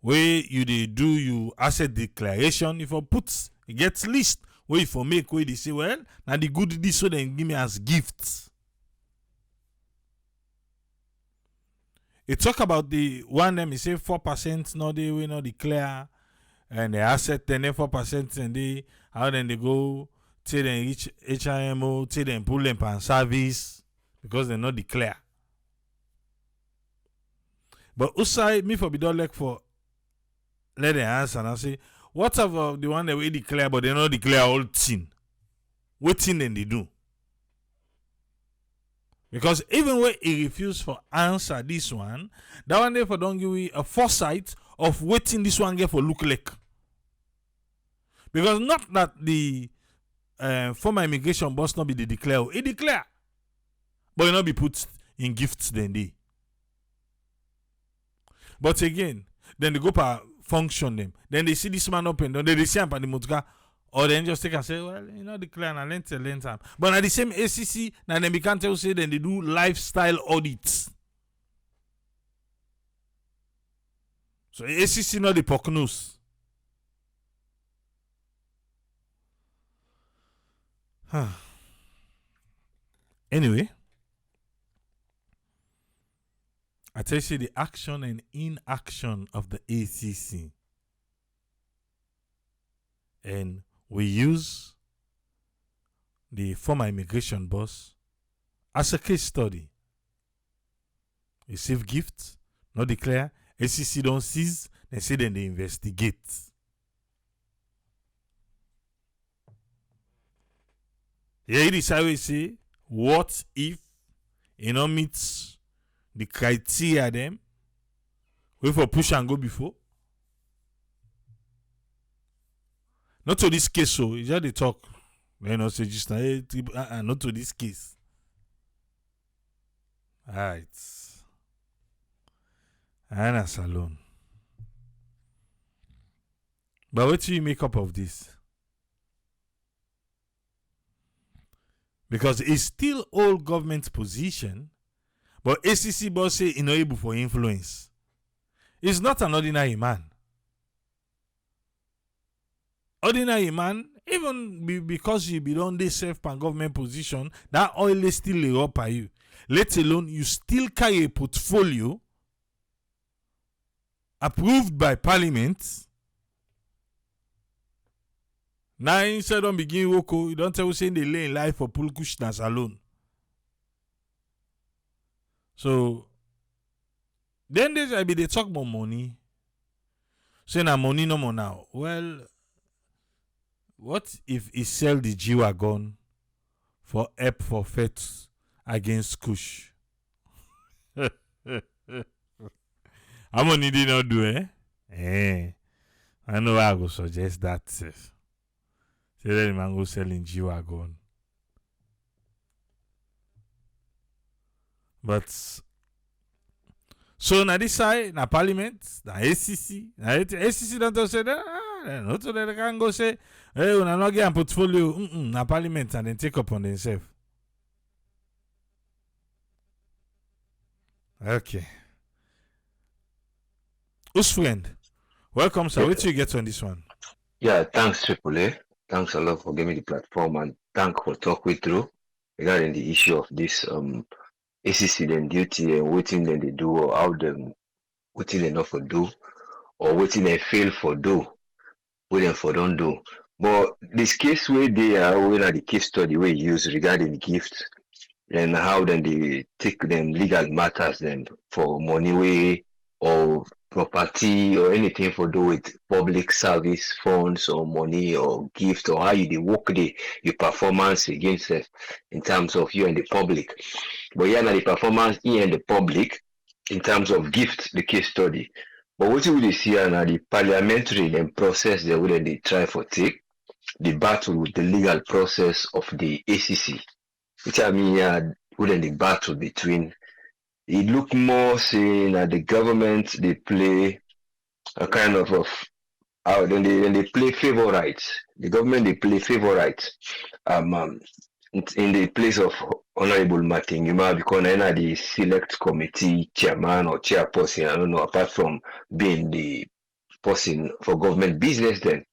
where you do you asset declaration, if you put, it gets list, where if you make, where they say, well, now the good this so then give me as gifts. It talk about the one them, he say 4%, no, they will not declare, and the asset, then 4%, and they, how then they go, till they reach HIMO, till they pull them on service because they not declare. But Usai, me for be don't like for let them answer and I say, what of the one that we declare but they not declare all thing? What thing then they do? Because even when he refuse for answer this one, that one therefore don't give you a foresight of waiting this one get for look like. Because not that the former immigration boss not be the declare. He declare. But he not be put in gifts than they. But again, then they go per function them. Then they see this man up and down. They see him by the motor, or then just take and say, well, you know, the client and lend time. But at the same ACC, now then we can't tell say then they do lifestyle audits. So ACC not the pocknose. Anyway, I tell you the action and inaction of the ACC. And we use the former immigration boss as a case study. Receive gifts, not declare, ACC don't seize, they say then they investigate. Here it is how we say, what if you know meets the criteria them? We for push and go before. Not to this case, so it's just the talk. You know, say just not to this case. Alright. Anna Salon. But what do you make up of this? Because it's still all government position, but ACC boss say he's not able for influence. He's not an ordinary man. Ordinary man, even because you belong this self and government position, that oil is still lay up by you. Let alone you still carry a portfolio approved by parliament. Now instead of begin woko, you don't tell saying they lay in life for pull kushnas alone. So then there's be they talk about money. Say na money no more now. Well, what if he sell the G-Wagon for help for feds against Kush? How many did not do, eh? I know I go suggest that. Say that man go selling G-Wagon. But so na this side, na parliament, na ACC, ACC don't say that. Not so they can go say, hey, when I not get a portfolio, na parliament and then take up on themselves. Okay. Who's friend? Welcome, sir. What do you get on this one? Yeah, thanks, Triple A. Thanks a lot for giving me the platform and thank for talk we through regarding the issue of this ACC then duty and waiting then they do or how them waiting they not for do or waiting they fail for do, waiting for don't do. But this case where they are when the case study we use regarding gifts and how then they take them legal matters then for money way or property or anything for do with public service funds or money or gift or how you they work your performance against it in terms of you and the public. But yeah, now the performance here and the public in terms of gift, the case study. But what we see now the parliamentary then process they will they try for take the battle with the legal process of the ACC. Which I mean wouldn't the battle between it look more saying that the government they play a kind of then they play favorites. The government they play favorites in the place of Honorable Martin Yuma because the select committee chairman or chairperson, I don't know, apart from being the person for government business then.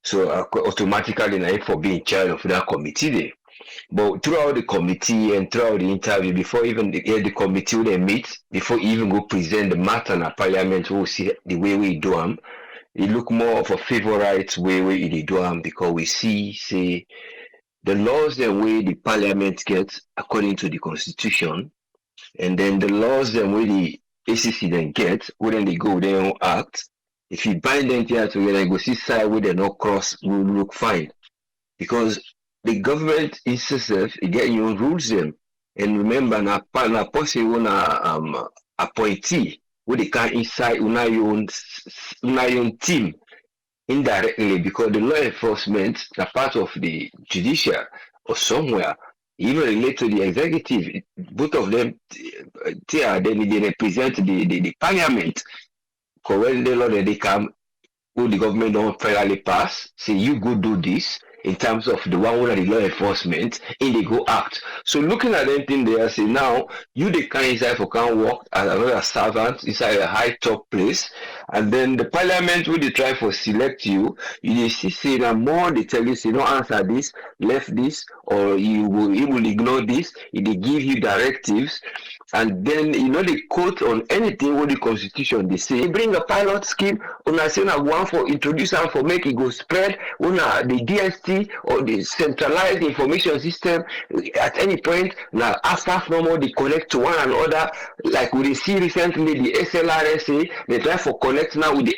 So automatically now for being chair of that committee there. But throughout the committee and throughout the interview, before even the committee they meet, before even go present the matter in the parliament, we'll see the way we do them. It look more of a favorite way we do them because we see the laws the way the parliament gets according to the constitution, and then the laws the way the ACC then get, when they go there and act. If you bind them together, you go see side where they not cross will look fine. Because the government itself get your rules them. And remember na person una appointee where they can inside una your team indirectly because the law enforcement are part of the judicial or somewhere even relate to the executive. Both of them, they represent the parliament. Because when the law that they come, who the government don't federally pass, say you go do this in terms of the one who are the law enforcement, and they go act. So looking at anything there, say now you the kind inside for can work as another servant inside a high top place, and then the parliament will they try for select you, you see say now more they tell you say no answer this, left this, or you will ignore this, they give you directives. And then they quote on anything what the constitution they say. Bring a pilot scheme, una say na one for introduce and for make it go spread, una the DST or the centralized information system at any point now after from all they connect to one another. Like we see recently the SLRSA, they try for connect now with the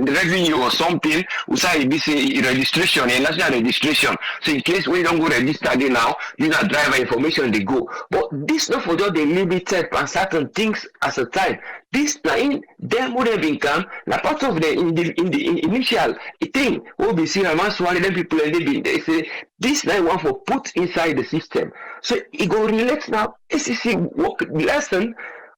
the revenue or something, we say this registration, a national registration. So in case we don't go register there now, you not driver information they go. But this not for just the limited and certain things as a time. This now in them would have been come now part of the initial thing will be seen amongst one of them people and they say this now one for put inside the system. So it go relate now ACC work lesson,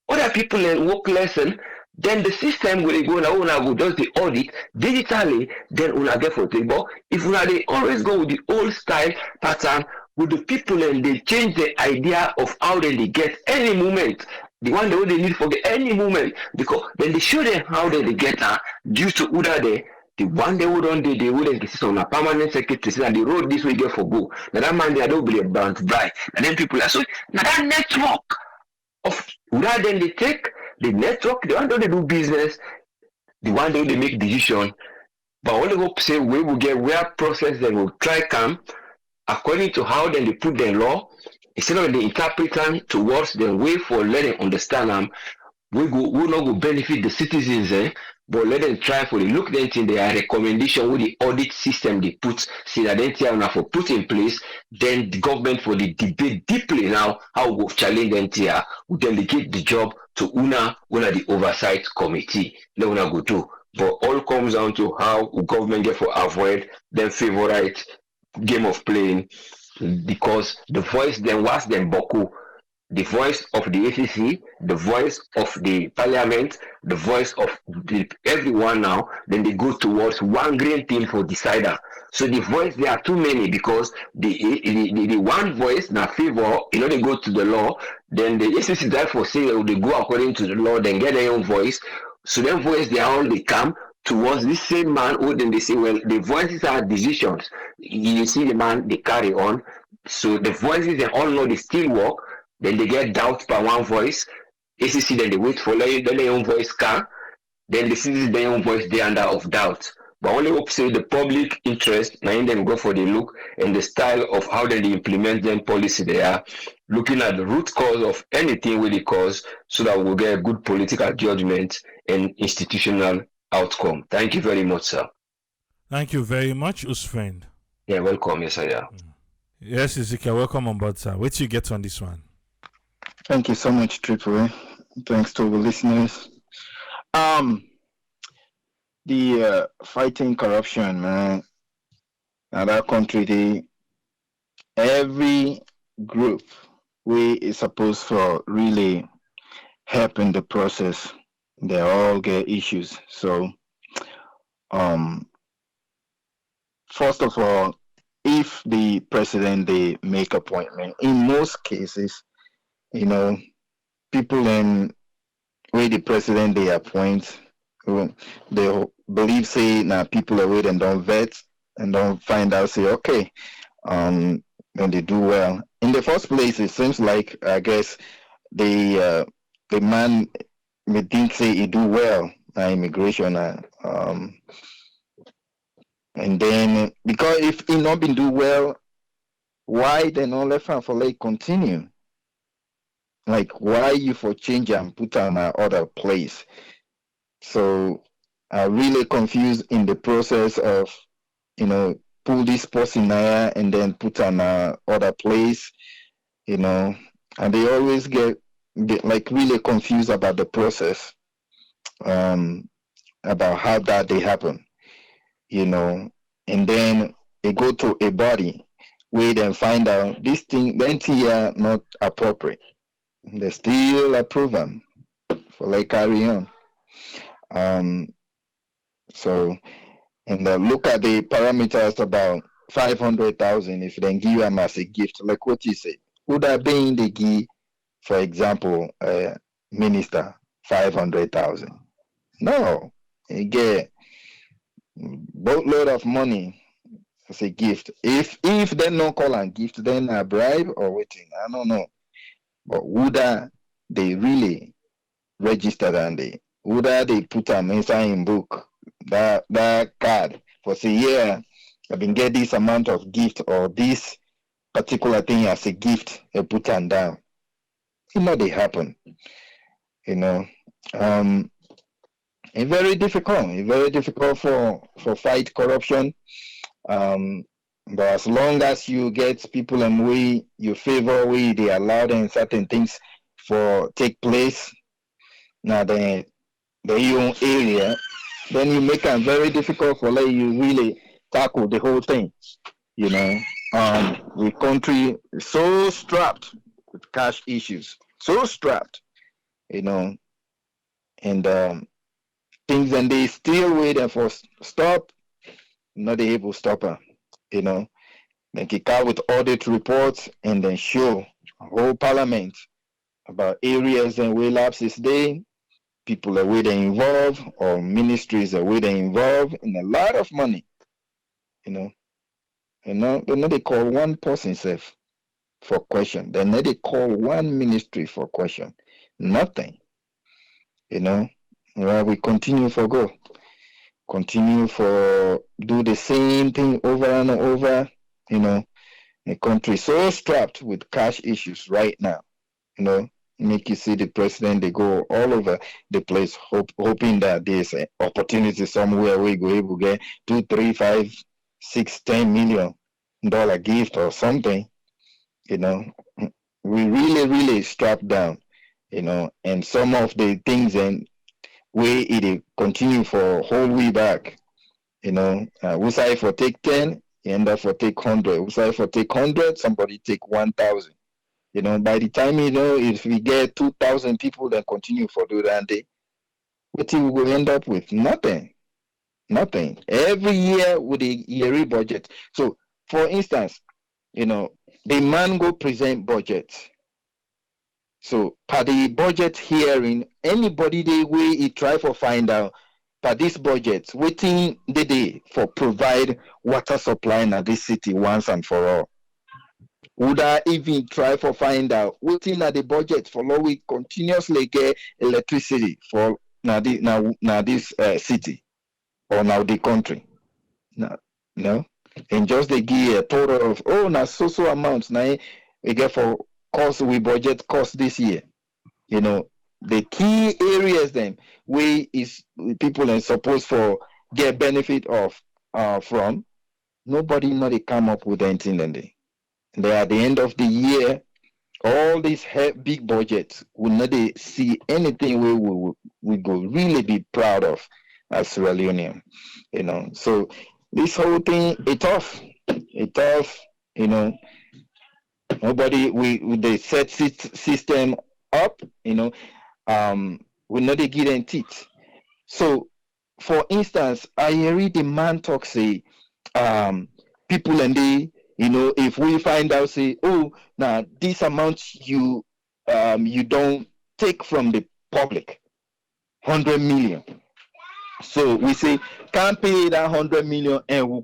other people learn work lesson. Then the system will go now una go does the audit digitally, then una get for table. If una they always go with the old style pattern with the people and they change the idea of how they get any moment. The one that they need for any moment, because then they show them how they get due to other the one they would on they wouldn't get on a permanent secretary and the road this way get for go. Now that man they don't be bound by. And then people are so now that network of rather than they take the network, the one that they do business, the one that they make decision, but only hope say we will get where process they will try come according to how then they put their law, instead of the interpreting towards the way for letting understand them, we not go benefit the citizens, but let them try for the look then in their recommendation with the audit system they put, see that they tell for put in place, then the government for the debate deeply now how we challenge them here, we delegate the job to una the oversight committee. Let una go do. But all comes down to how government get for avoid them favorite game of playing, because the voice then was then Boku, the voice of the ACC, the voice of the parliament, the voice of everyone now, then they go towards one green thing for decider. So the voice, there are too many because the one voice now favor, they go to the law, then the ACC therefore say they go according to the law, then get their own voice. So their voice, they all they come towards this same man who then they say, well, the voices are decisions. You see the man, they carry on. So the voices, they all know they still work. Then they get doubt by one voice. ACC, then they wait for their own voice can. Then the citizens, their own voice, they under of doubt. But only hope say the public interest, now in them go for the look and the style of how they implement them policy they are, looking at the root cause of anything with the cause, so that we'll get a good political judgment and institutional outcome. Thank you very much, sir. Thank you very much, Usfriend. Yeah, welcome, yes, sir. Yeah. Yes, Ezekiel, welcome on board, sir. What you get on this one? Thank you so much, Triple A. Thanks to the listeners. The fighting corruption, man. Now that country, every group we is supposed for really help in the process. They all get issues. So, first of all, if the president they make appointment, in most cases, people in where the president they appoint, they believe say now people are waiting and don't vet and don't find out say okay, when they do well. In the first place, it seems like I guess the man may think say he do well immigration and then because if he not been do well, why they not let him for like continue? Like why you for change and put on other place? So I really confused in the process of pull this person there and then put on other place, and they always get like really confused about the process, about how that they happen, and then they go to a body we then find out this thing, the NTA not appropriate. They still approve them for like carry on. So, and look at the parameters about 500,000 if they give them as a gift, like what you say. Would that be in the give, for example, minister 500,000? No, you get boatload of money as a gift. If they not call and gift, then a bribe or waiting, I don't know. But would they really register and would they put them inside in book that card for say, yeah, I've been get this amount of gift or this particular thing as a gift and put them down. They happen. It's very difficult for fight corruption. But as long as you get people and you favor, they allow them certain things for take place. Now the own area, then you make it very difficult for you really tackle the whole thing. The country is so strapped with cash issues, so strapped, and things, and they still waiting for stop, not able to stop her, They kick out with audit reports and then show a whole parliament about areas and where lapses they, people are where they involved, or ministries are where they involved in a lot of money, they call one person safe for question. Then they call one ministry for question. Nothing, Well, we continue for do the same thing over and over, The country so strapped with cash issues right now, Make you see the president, they go all over the place, hoping that there's an opportunity somewhere we go able to get $2, $3, $5, $6, $10 million gift or something. We really strapped down, and some of the things and way it continue for whole way back, we say for take 10, you end up for take 100. We say for take 100, somebody take 1,000. By the time if we get 2,000 people that continue for do that day, what we will end up with? Nothing. Every year with a yearly budget. So, for instance, the man go present budget. So, per the budget hearing, anybody they way he try for find out per this budget, waiting the day for provide water supply in this city once and for all. Would I even try for find out waiting at the budget for how we continuously get electricity for now this city or now the country? No. And just they give a total of so amounts now we get for cost we budget cost this year. The key areas then we is people are supposed for get benefit of from. Nobody they come up with anything then they at the end of the year, all these big budgets will not see anything we go really be proud of as Sierra Leonean, So this whole thing, it's tough, Nobody they set system up, we not they give them teeth. So, for instance, I read the man talk say, people and they. If we find out, say, now this amount you don't take from the public, 100 million. So we say can't pay that 100 million, and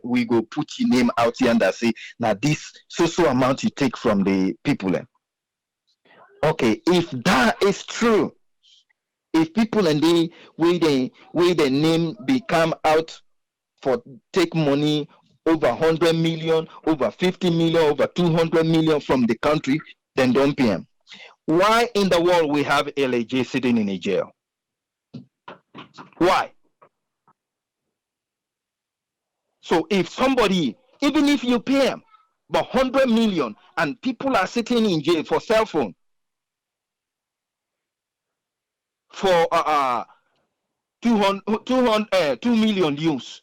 we go put your name out here and say, now this so amount you take from the people. Okay, if that is true, if people and they way the name become out for take money over 100 million, over 50 million, over 200 million from the country, then don't pay them. Why in the world we have LAJ sitting in a jail? Why? So if somebody, even if you pay them, but 100 million and people are sitting in jail for cell phone, for 2 million use.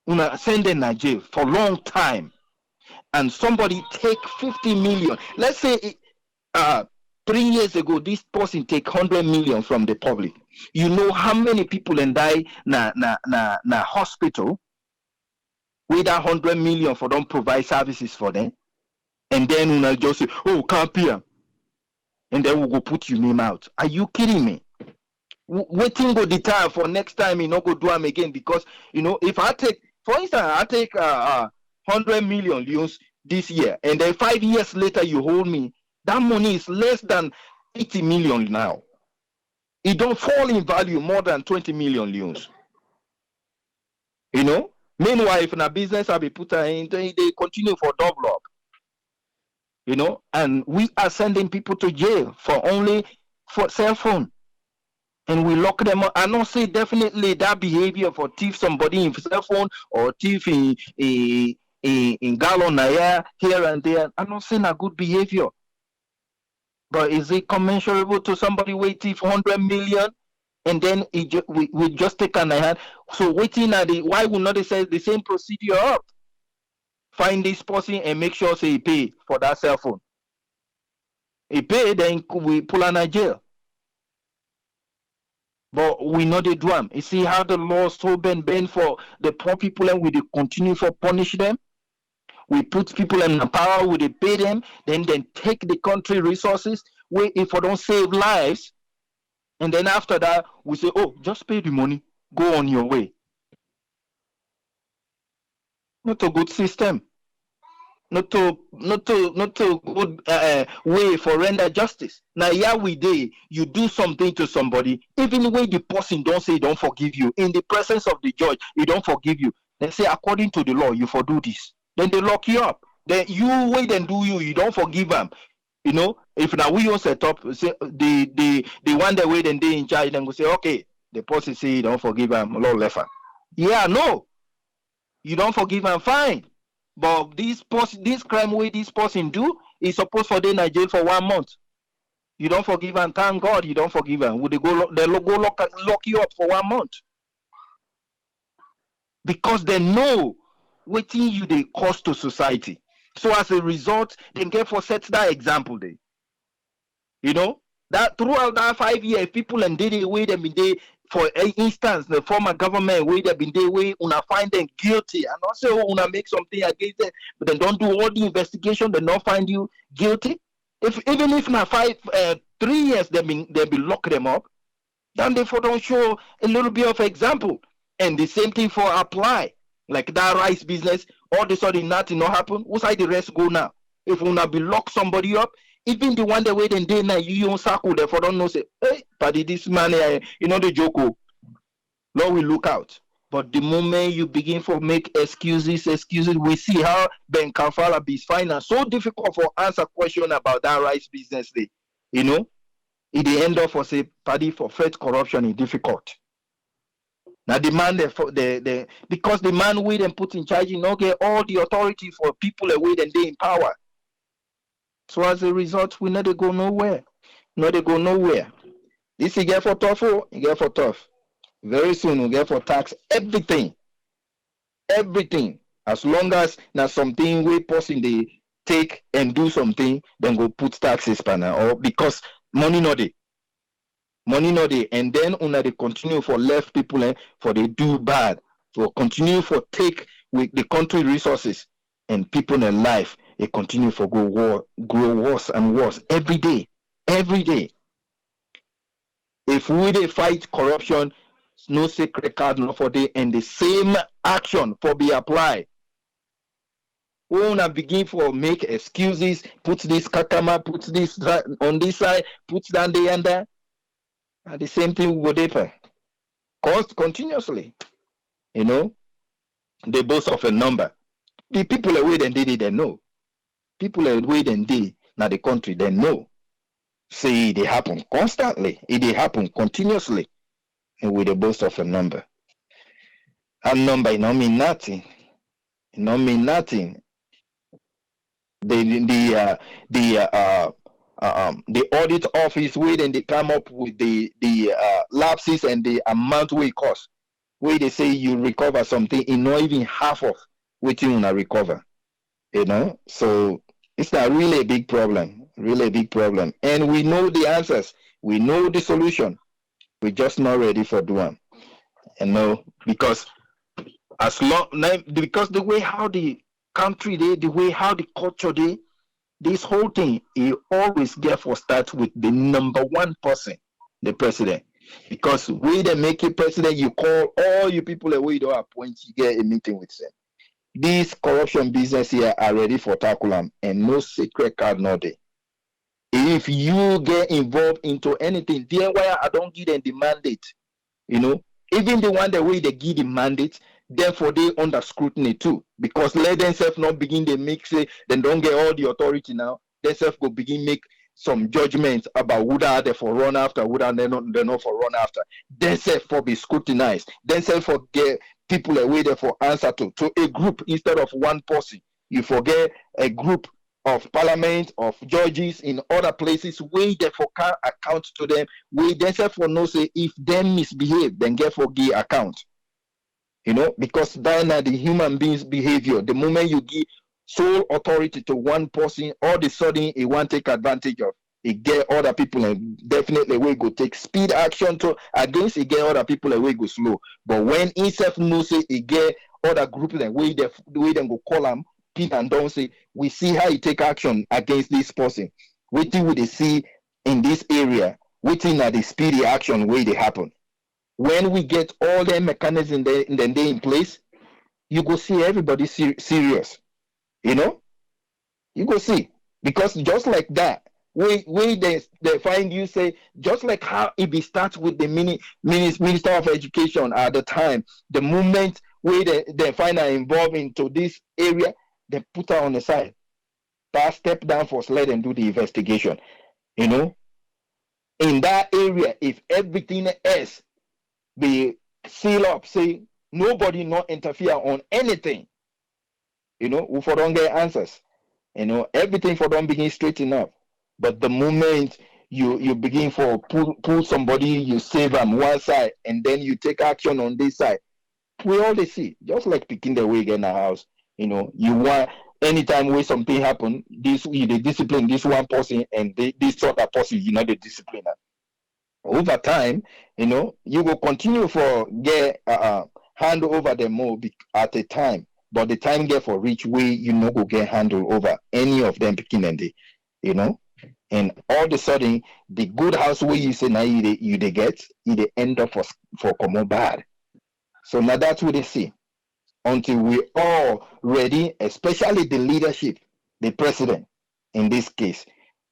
una send them to jail for long time, and somebody take 50 million. Let's say 3 years ago, this person take 100 million from the public. You know how many people and die na hospital with that 100 million for don't provide services for them, and then una just say, oh, can't pay, and then we'll go put your name out. Are you kidding me? Waiting go the time for next time, you know, go do them again, because you know, if I take, for instance, I take 100 million leons this year, and then 5 years later you hold me, that money is less than 80 million now. It don't fall in value more than 20 million leons. You know, meanwhile, if in a business I be put in, they continue for double up. You know, and we are sending people to jail for only for cell phone, and we lock them up. I don't say definitely that behavior for thief somebody in cell phone or thief in gallon here and there. I'm not saying a good behavior, but is it commensurable to somebody waiting for 100 million? And then we just take an hand. So waiting at why would not they say the same procedure up? Find this person and make sure say he pay for that cell phone. He pay, then we pull on a jail. But we know they do them. You see how the law so bend for the poor people, and we continue for punish them. We put people in power, we pay them, then take the country resources. We if we don't save lives, and then after that we say, oh, just pay the money, go on your way. Not a good system. Not a good way for render justice. Now, yeah, you do something to somebody, even when the person don't say don't forgive you, in the presence of the judge, he don't forgive you. They say, according to the law, you for do this. Then they lock you up. Then you wait and do you don't forgive them. You know, if now we all set up, say the one that wait and they in charge, then go say, okay, the person say you don't forgive them, law left. Yeah, no, you don't forgive them, fine. But this crime way this person do is supposed for they in jail for 1 month. You don't forgive them, thank God you don't forgive them. Would they go lock you up for 1 month? Because they know what you they cost to society. So as a result, they get for set that example there. You know, that throughout that 5 years, people and did it way them in day. For instance, the former government way they've been there way una find them guilty, and also una make something against them, but then don't do all the investigation, they not find you guilty. Even if na 3 years they be lock them up, then they for don't show a little bit of example. And the same thing for apply, like that rice business, all the sudden nothing not happen. What's how the rest go now? If una be lock somebody up, even the one that wait and day now you don't circle therefore don't know say, hey, but this man you know the joke. Lord will look out. But the moment you begin to make excuses, we see how Ben Kafala is finding so difficult for answer question about that rice business day. You know, it the end up for say party for fed corruption is difficult. Now the man because the man we then put in charge, you know, get all the authority for people away and they in power. So as a result, we not go nowhere. Not they go nowhere. This you get for tough, you get for tough. Very soon we get for tax everything. Everything. As long as now something we person they take and do something, then go put taxes panel or because money not there. Money not there. And then una they continue for left people for they do bad. So continue for take with the country resources and people in life. It continue for grow worse and worse every day. Every day. If we they fight corruption, no secret card no for day, and the same action for be applied. We wanna begin for make excuses, put this kakama, put this on this side, put that there and there. And the same thing will go deeper. Continuously. You know, they boast of a number. The people away then did it, they know. People are waiting day now the country they know. See they happen constantly, it they happen continuously, and with the boast of a number. A number it don't mean nothing. It don't mean nothing. The audit office wait and they come up with the lapses and the amount we cost. where they say you recover something in not even half of what you wanna recover. So it's not really a big problem, really a big problem. And we know the answers, we know the solution. We're just not ready for doing. Because because the way how the country the way how the culture this whole thing, it always get for start with the number one person, the president. Because when they make you president, you call all you people away, you don't appoint, you get a meeting with them. This corruption business here are ready for tackle, and no secret card no day. If you get involved into anything, then why I don't give them the mandate, even the one the way they give the mandate, therefore they under scrutiny too, because let themselves not begin they make say then don't get all the authority now. Themselves go begin make some judgments about who are they for run after, who are they not for run after. Themselves for be scrutinized. Themselves for get people away there for answer to a group instead of one person. You forget a group of parliament, of judges in other places, where they for can account to them, where themselves for no say if them misbehave, then get for give account. Because that the human beings' behavior. The moment you give sole authority to one person, all of a sudden it won't take advantage of. It get other people and definitely we go take speed action to against it get other people and we go slow. But when itself no say it get other groups and we then go call them and don't say we see how you take action against this person. Waiting would they see in this area, waiting at the speedy action way they happen. When we get all the mechanisms in place, you go see everybody serious. You go see. Because just like that, we they find you say, just like how it starts with the Minister of Education at the time, the moment where they find her involved into this area, they put her on the side. That step down for let them do the investigation. In that area, if everything else be seal up, say nobody not interfere on anything, we for don't get answers. Everything for don't begin straighten up. But the moment you begin for pull somebody, you save them one side, and then you take action on this side. We all they see, just like picking the wig in the house. You want anytime where something happen, they discipline this one person and this other person, the discipliner. Over time, you will continue for get hand over them more at a time, but the time get for reach way go get handle over any of them picking and and all of a sudden the good house where you say now you they get they end up for come bad. So now that's what they see. Until we all ready, especially the leadership, the president in this case,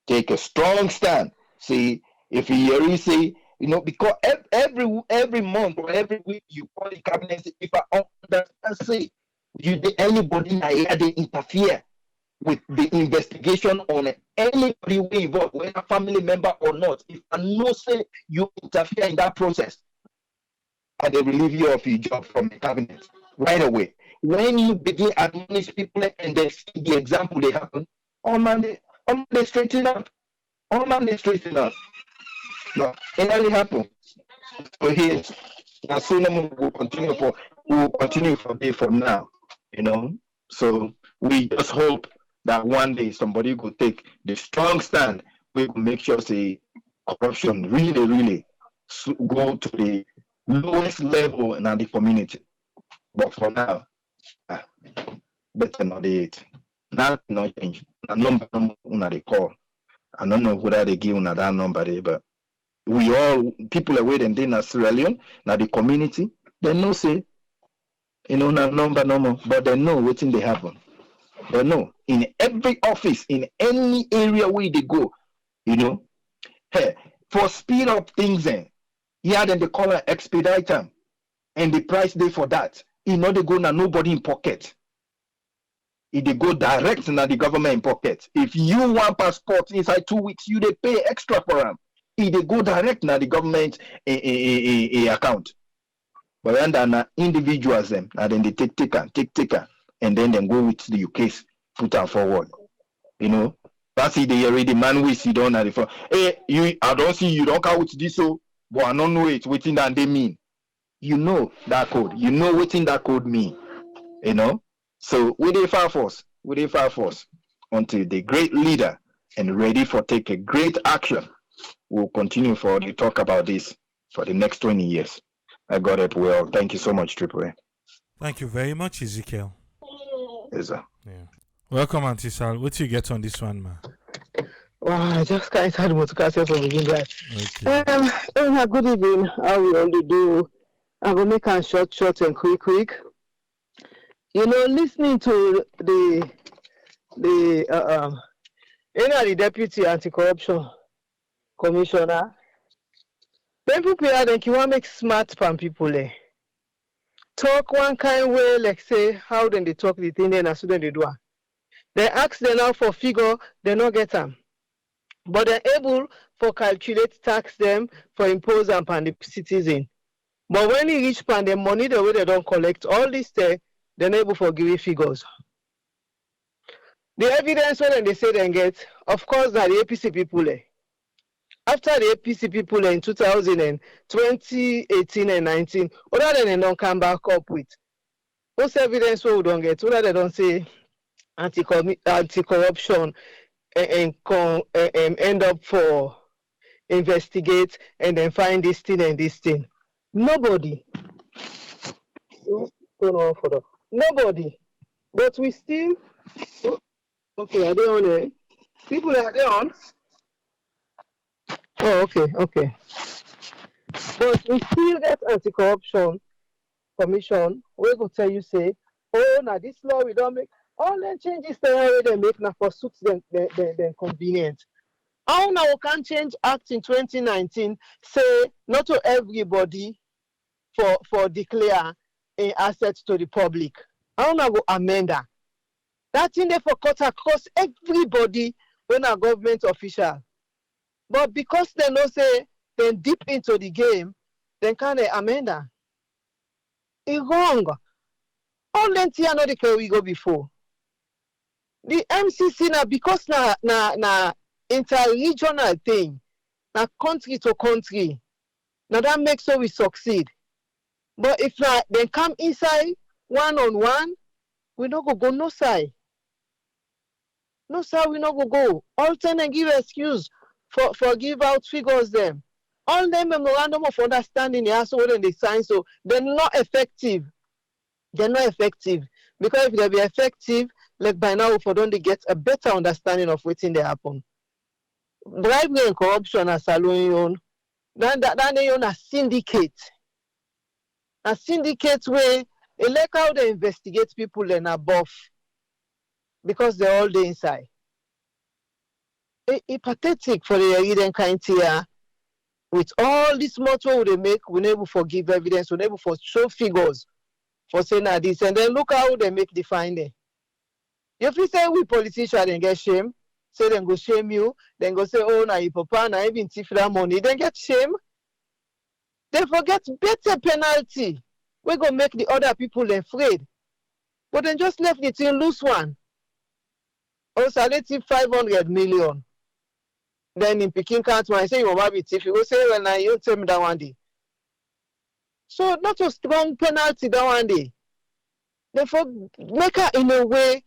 take a strong stand. See, if you say, because every month or every week you call the cabinet, if I understand, say, anybody here they interfere with the investigation on anybody we involved, whether family member or not, if I know say you interfere in that process, and they relieve you of your job from the cabinet right away. When you begin admonish people and they see the example they happen, they straighten up. No, it only happen. So here, now Solomon will continue for day from now. So we just hope that one day somebody will take the strong stand. We will make sure say corruption really, really go to the lowest level in the community. But for now, better not it. Now not change. A number they call. I don't know whether they give that number there, but we all people away and then Sierra Leone, now the community, they know say, not number no more, but they know what's in they happen. They know in every office, in any area where they go, hey, for speed up things then then they call an expedite time. And the price they for that. They go now nobody in pocket. If they go direct now the government in pocket. If you want passport inside 2 weeks, you they pay extra for them. If they go direct now the government account. But then individuals them, and then they take taker, and then go with the case, put them forward. That's it, they already man we see down at the front. Hey, I don't see you don't count with this, but I don't know it, waiting and they mean. you know that code. You know what in that code mean. You know. So we dey fire force. We dey fire force until the great leader and ready for take a great action. We'll continue for the talk about this for the next 20 years. I got it well. Thank you so much, Triple A. Thank you very much, Ezekiel. Yes, sir. Yeah. Welcome, Auntie Sal. What you get on this one, man? Wow, I just can't start motorcycle from begin right. Okay. Good evening. How we only do? I will make a short and quick. You know, listening to the deputy anti-corruption commissioner, then people are like you want make smart from people talk one kind way, like say how then they talk the thing then as soon they do. They ask them now for figure, they not get them. But they're able for calculate tax them for impose upon the citizen. But when you reach pan the money the way they don't collect all this they're able for giving figures. The evidence when they say they get, of course, that the APC people after the APC people in 2018 and 19, other than they don't come back up with those evidence we don't get, other they don't say anti-corruption and end up for investigate and then find this thing and this thing. Nobody. Nobody. But we still. Okay, are they on there? People are they on? Oh, okay. But we still get anti-corruption commission. We go tell you say, oh, now this law we don't make. All the changes they make now for suits them convenient. How now we can change act in 2019 say not to everybody for declare an asset to the public. How now go amend that? That thing they for cut across everybody when a government official. But because they know say they deep into the game, then can they amend that? It's wrong. All them things not the we go before. The MCC now because na inter-regional thing, na country to country. Now that makes so we succeed. But if not, then come inside one-on-one, we not go no side. No sir, we not go. All 10 and give excuse for give out figures them. All them memorandum of understanding also when they sign, so they're not effective. They're not effective. Because if they be effective, like by now, for don't they get a better understanding of what's in they happen. Bribery and corruption as alone, then they own a syndicate. A syndicate where they like how they investigate people and above because they're all the inside. It's pathetic for the Eden kind here. With all this motto they make, we never forgive evidence, we never for show figures for saying that this, and then look how they make the finding. If you say we politicians then get shame, say then go shame you, then go say, oh, now you papa, now even thief that money, then get shame. They forget better penalty. We go make the other people afraid. But then just left it in loose one. Also, let's see 500 million. Then in Peking can't I say you will be thief. You go say, well, now you tell me that one day. So not a strong penalty that one day. Therefore, make her in a way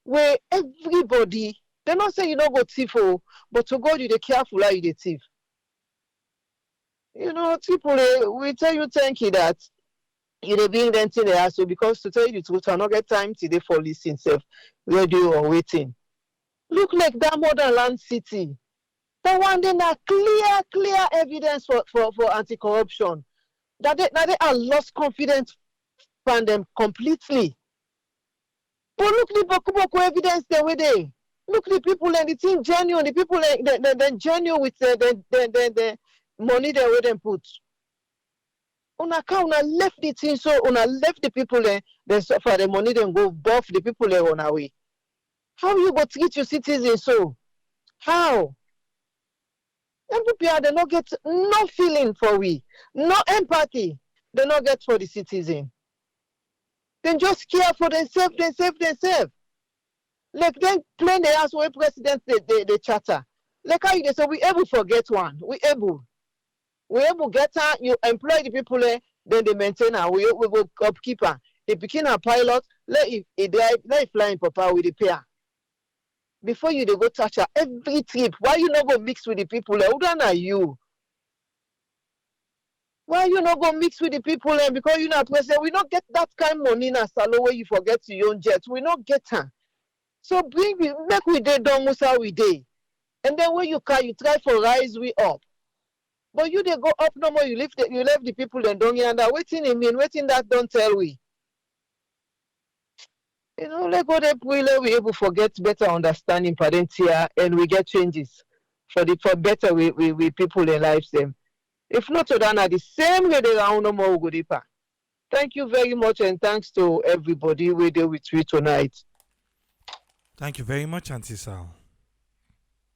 where everybody, they not say you don't go thief, but to God you they careful how you they thief. You know, people we tell you thank you that you they being them thing they ask you because to tell you the truth, I not get time till they for listening self radio or waiting. Look like that modern land city. That one then a clear evidence for anti-corruption. That they are lost confidence from them completely. But look the boku evidence there with they. Look the people and the thing genuine. The people they genuine with the money they with them put. Una left the thing so una left the people they suffer the money then go buff the people they on away. How you go treat your citizens so? How? Them people they not get no feeling for we, no empathy. They not get for the citizen. Then just care for themselves. Like then plain they ask where president they chatter. Like how they say we able forget one. We able get her, you employ the people Then they maintain and we go upkeep her. The pikin a pilot, let it fly in papa with the pair. Before you they go touch her every trip. Why you not go mix with the people? Who done are you? Why you not go mix with the people? Because you not president, we not get that kind of money in a salon where you forget your own jet. We not get her. So make we dey done Musa we dey. And then when you try for rise we up. But you they go up no more, you left the people then don't under waiting in mean, waiting that don't tell we. You know, let go there we able forget better understanding parentia and we get changes for better we people in lives them. If not to that, the same way they are no more go deeper. Thank you very much and thanks to everybody we deal with you tonight. Thank you very much, Auntie Sal.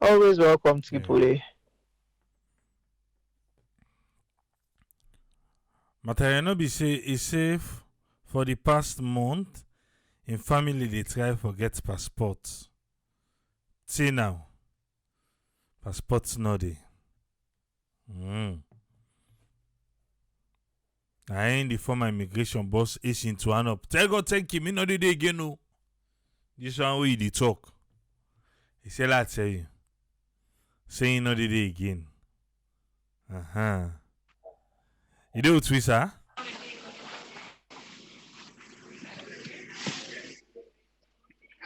Always welcome, Tripoli. Matayanobi say is safe for the past month. In family, they try forget passports. See now, passports no dey. I ain't the former immigration boss is into one up. Tell God thank him, me no dey again no. This one way he talk. He said I tell you. Say he no dey again. You do with sir?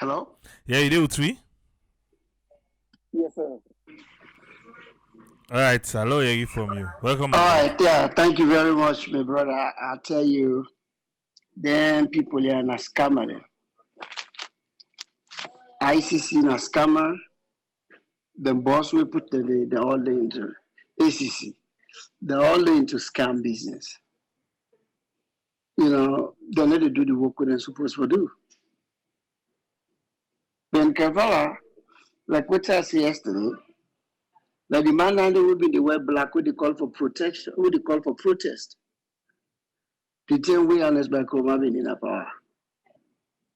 Hello? Yeah, you do with me? Yes, sir. All right, sir. Hello, hearing from you. Welcome. All right, yeah. Thank you very much, my brother. I tell you, then people here na scammer. ICC na scammer. The boss will put the all into ACC. They're all into scam business. You know, they need to do the work they're supposed to do. Ben Kavala, like what I said yesterday, that the man and will be the web black with the call for protection, with the call for protest. The thing we honest by Komabin in a power.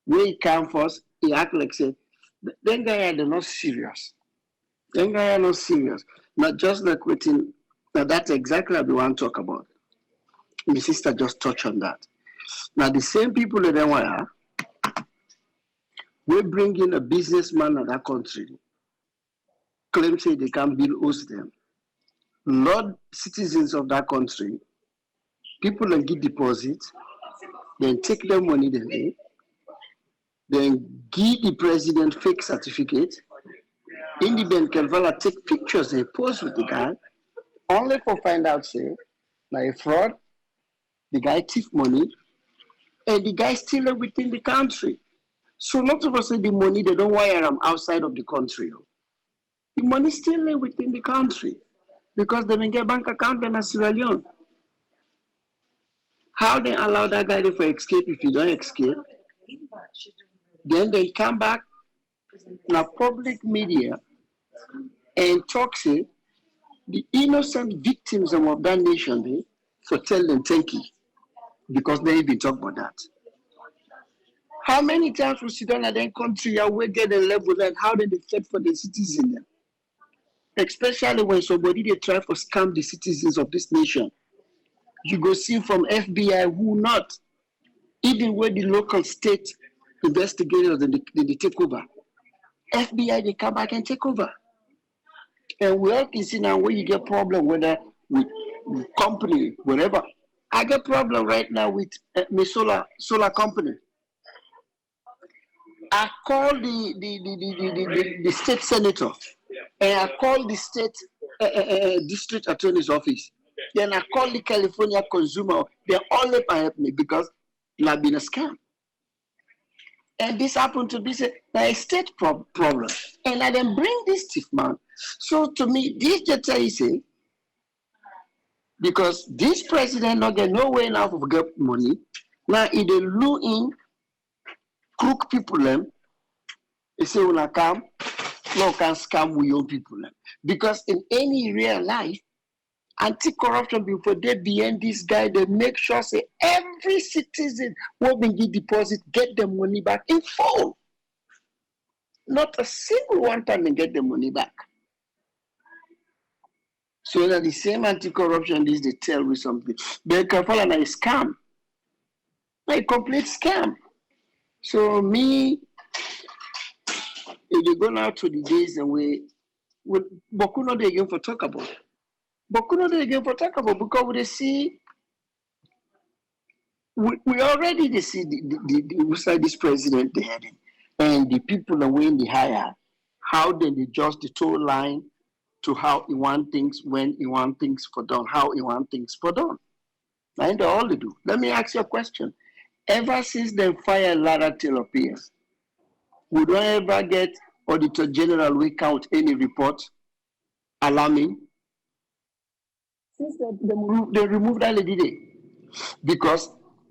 When he come first, he act like say, then guy are not serious. Then guy are not serious. Not just like waiting. Now that's exactly what we want to talk about. My sister just touched on that. Now the same people that they want, we bring in a businessman of that country, claim say they can build host them. Not citizens of that country, people that get deposits, then take their money they then give the president fake certificate. In the Ben Kelvala take pictures, they pose with the guy, only for find out say, like a fraud, the guy thief money, and the guy still within the country. So not of us say the money, they don't wire them outside of the country. The money still within the country because they get bank account in Sierra Leone. How they allow that guy to escape if you don't escape? Then they come back in a public media and talk say the innocent victims of that nation they for tell them thank you because they even talk about that. How many times we sit down at their country and we get a level and how they fight for the citizens? Especially when somebody they try to scam the citizens of this nation. You go see from FBI who not, even where the local state investigators they take over. FBI they come back and take over. And we all can see now where you get problem whether with company, whatever. I get problem right now with my solar company. I call the state senator and I call the state district attorney's office. Then I call the California consumer. They all help me because it has been a scam. And this happened to be a state problem. And I then bring this thief man. So to me, this just say, because this president not get no way now to get money. Now he dey lure in crook people them. They say when I come, no can scam with your people them. Because in any real life, anti-corruption before they behind this guy, they make sure say every citizen will be give deposit, get their money back in full. Not a single one time they get the money back. So that the same anti-corruption is they tell me something. But Kafala na a scam. A complete scam. So me, if they go now to the days and we Bokuno they again for talk about. Bokuno they again for talk about because we see we already they see the this president they heading and the people away in the higher, how they adjust the toll line to how he want things when he want things for done, how he want things for done. And they all they do. Let me ask you a question. Ever since they fire Lara Taylor Pierce, we don't ever get Auditor General wake out any report alarming. Since they removed that lady there. Because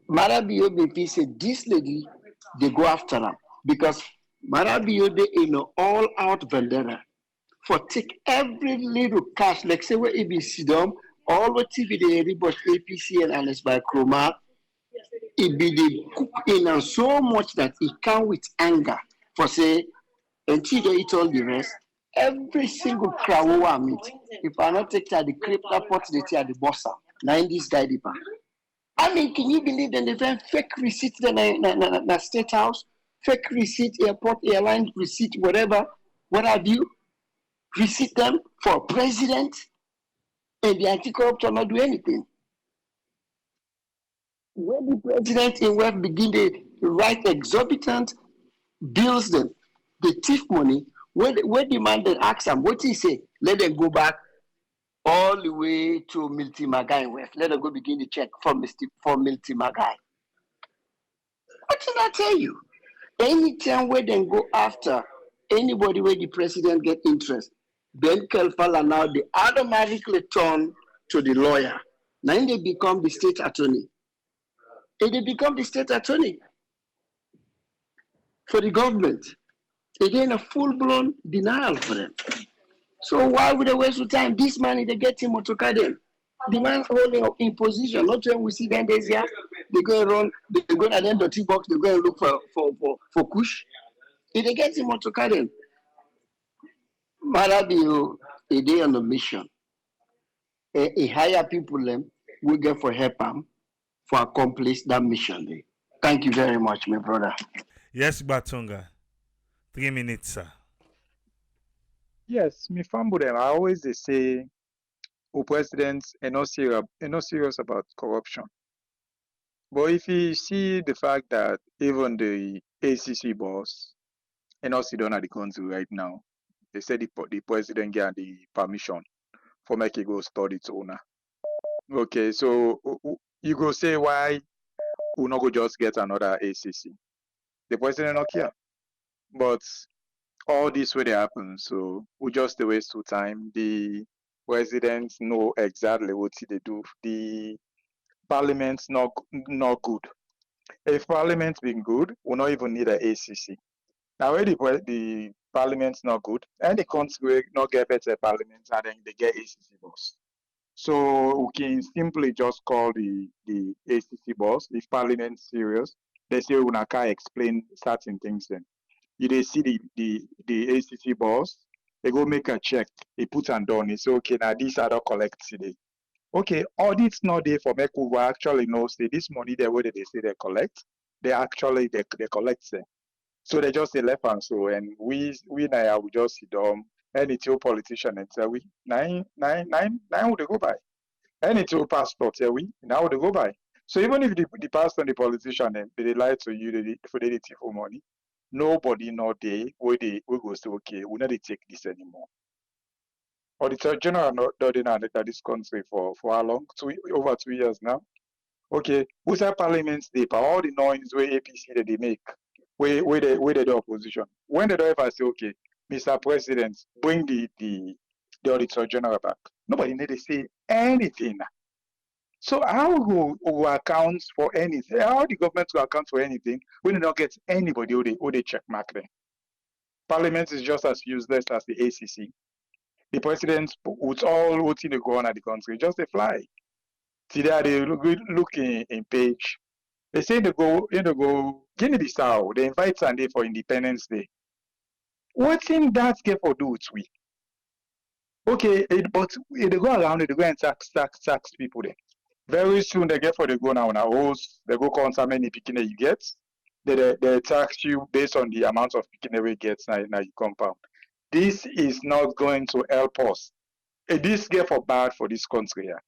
Marabio said this lady, they go after her. Because Marabio in an all-out vendetta for take every little cash, like say where ABC dom, all what TV they report APC and Alice by Chroma, it be the cook in and so much that it can with anger for say until they eat all the rest. Every single crowd who I meet, if I not take the crypto pot, they tell the bossa. Now in this guy the I mean, can you believe that they have fake receipt in the state house, fake receipt, airport, airline receipt, whatever, what have you? Receipt them for president, and the anti-corruption not do anything. When the president in West begin to write exorbitant bills, them, the thief money, when the man then ask them, what he say? Let them go back all the way to Milty Magai West. Let them go begin the check for Milty Magai. What did I tell you? Anytime where they go after anybody where the president get interest, Ben Kelfala now they automatically turn to the lawyer. Now they become the state attorney. And they become the state attorney for the government. Again, a full-blown denial for them. So why would they waste your time? This money they get him to them. The man holding up in position. Not when we see them days here, they go around, they go at the dirty box, they go and look for kush. If they get him to them, Marabio, a day on a mission. A higher people them will get for help them for accomplish that mission day. Thank you very much, my brother. Yes, Batunga. 3 minutes, sir. Yes, me fumble them. I always they say, "Oh, presidents are not serious about corruption." But if you see the fact that even the ACC boss and not sit down at the council right now, they said the president get the permission for make it go study its owner. Okay, so you go say why we not go just get another ACC? The president not care, but all this way they happen, so we just a waste of time. The presidents know exactly what they do. The parliament's not good. If parliament's been good, we not even need an ACC. Now, when the parliament's not good, and the country not get better parliament, and then they get ACC boss. So we can simply just call the ACC boss if parliament's serious. They say we can't explain certain things then. You they see the ACC boss, they go make a check, he put and done. He say, okay, now this other collect today. Okay, audit's not there for make we actually know say this money they where they say they collect, they actually they collect them. So they just say left and so, and we now we just sit down. Any two politician and say we nine would they go by. Any two passport say we now would they go by. So even if the pastor and the politician they lie to you for they take for money, nobody know they where go say okay we not take this anymore. Auditor General not done that this country for how long? Over 2 years now. Okay, who's that parliament day? All the noise where APC that they make, where they do opposition. When they don't ever say, okay, Mr. President, bring the Auditor General back. Nobody need to say anything. So how will account for anything? How the government will account for anything when they don't get anybody who they check mark them? Parliament is just as useless as the ACC. The president, with all what's in the go on at the country, just a fly. Today they look in page. They say they go Guinea-Bissau, they invite Sunday for Independence Day. What's in that get for do with we? Okay, but if they go around, they go and tax people there. Very soon they get for they go now on a host, they go count how many picking you get. They tax you based on the amount of picking you get now you compound. This is not going to help us. This get for bad for this country. Yeah.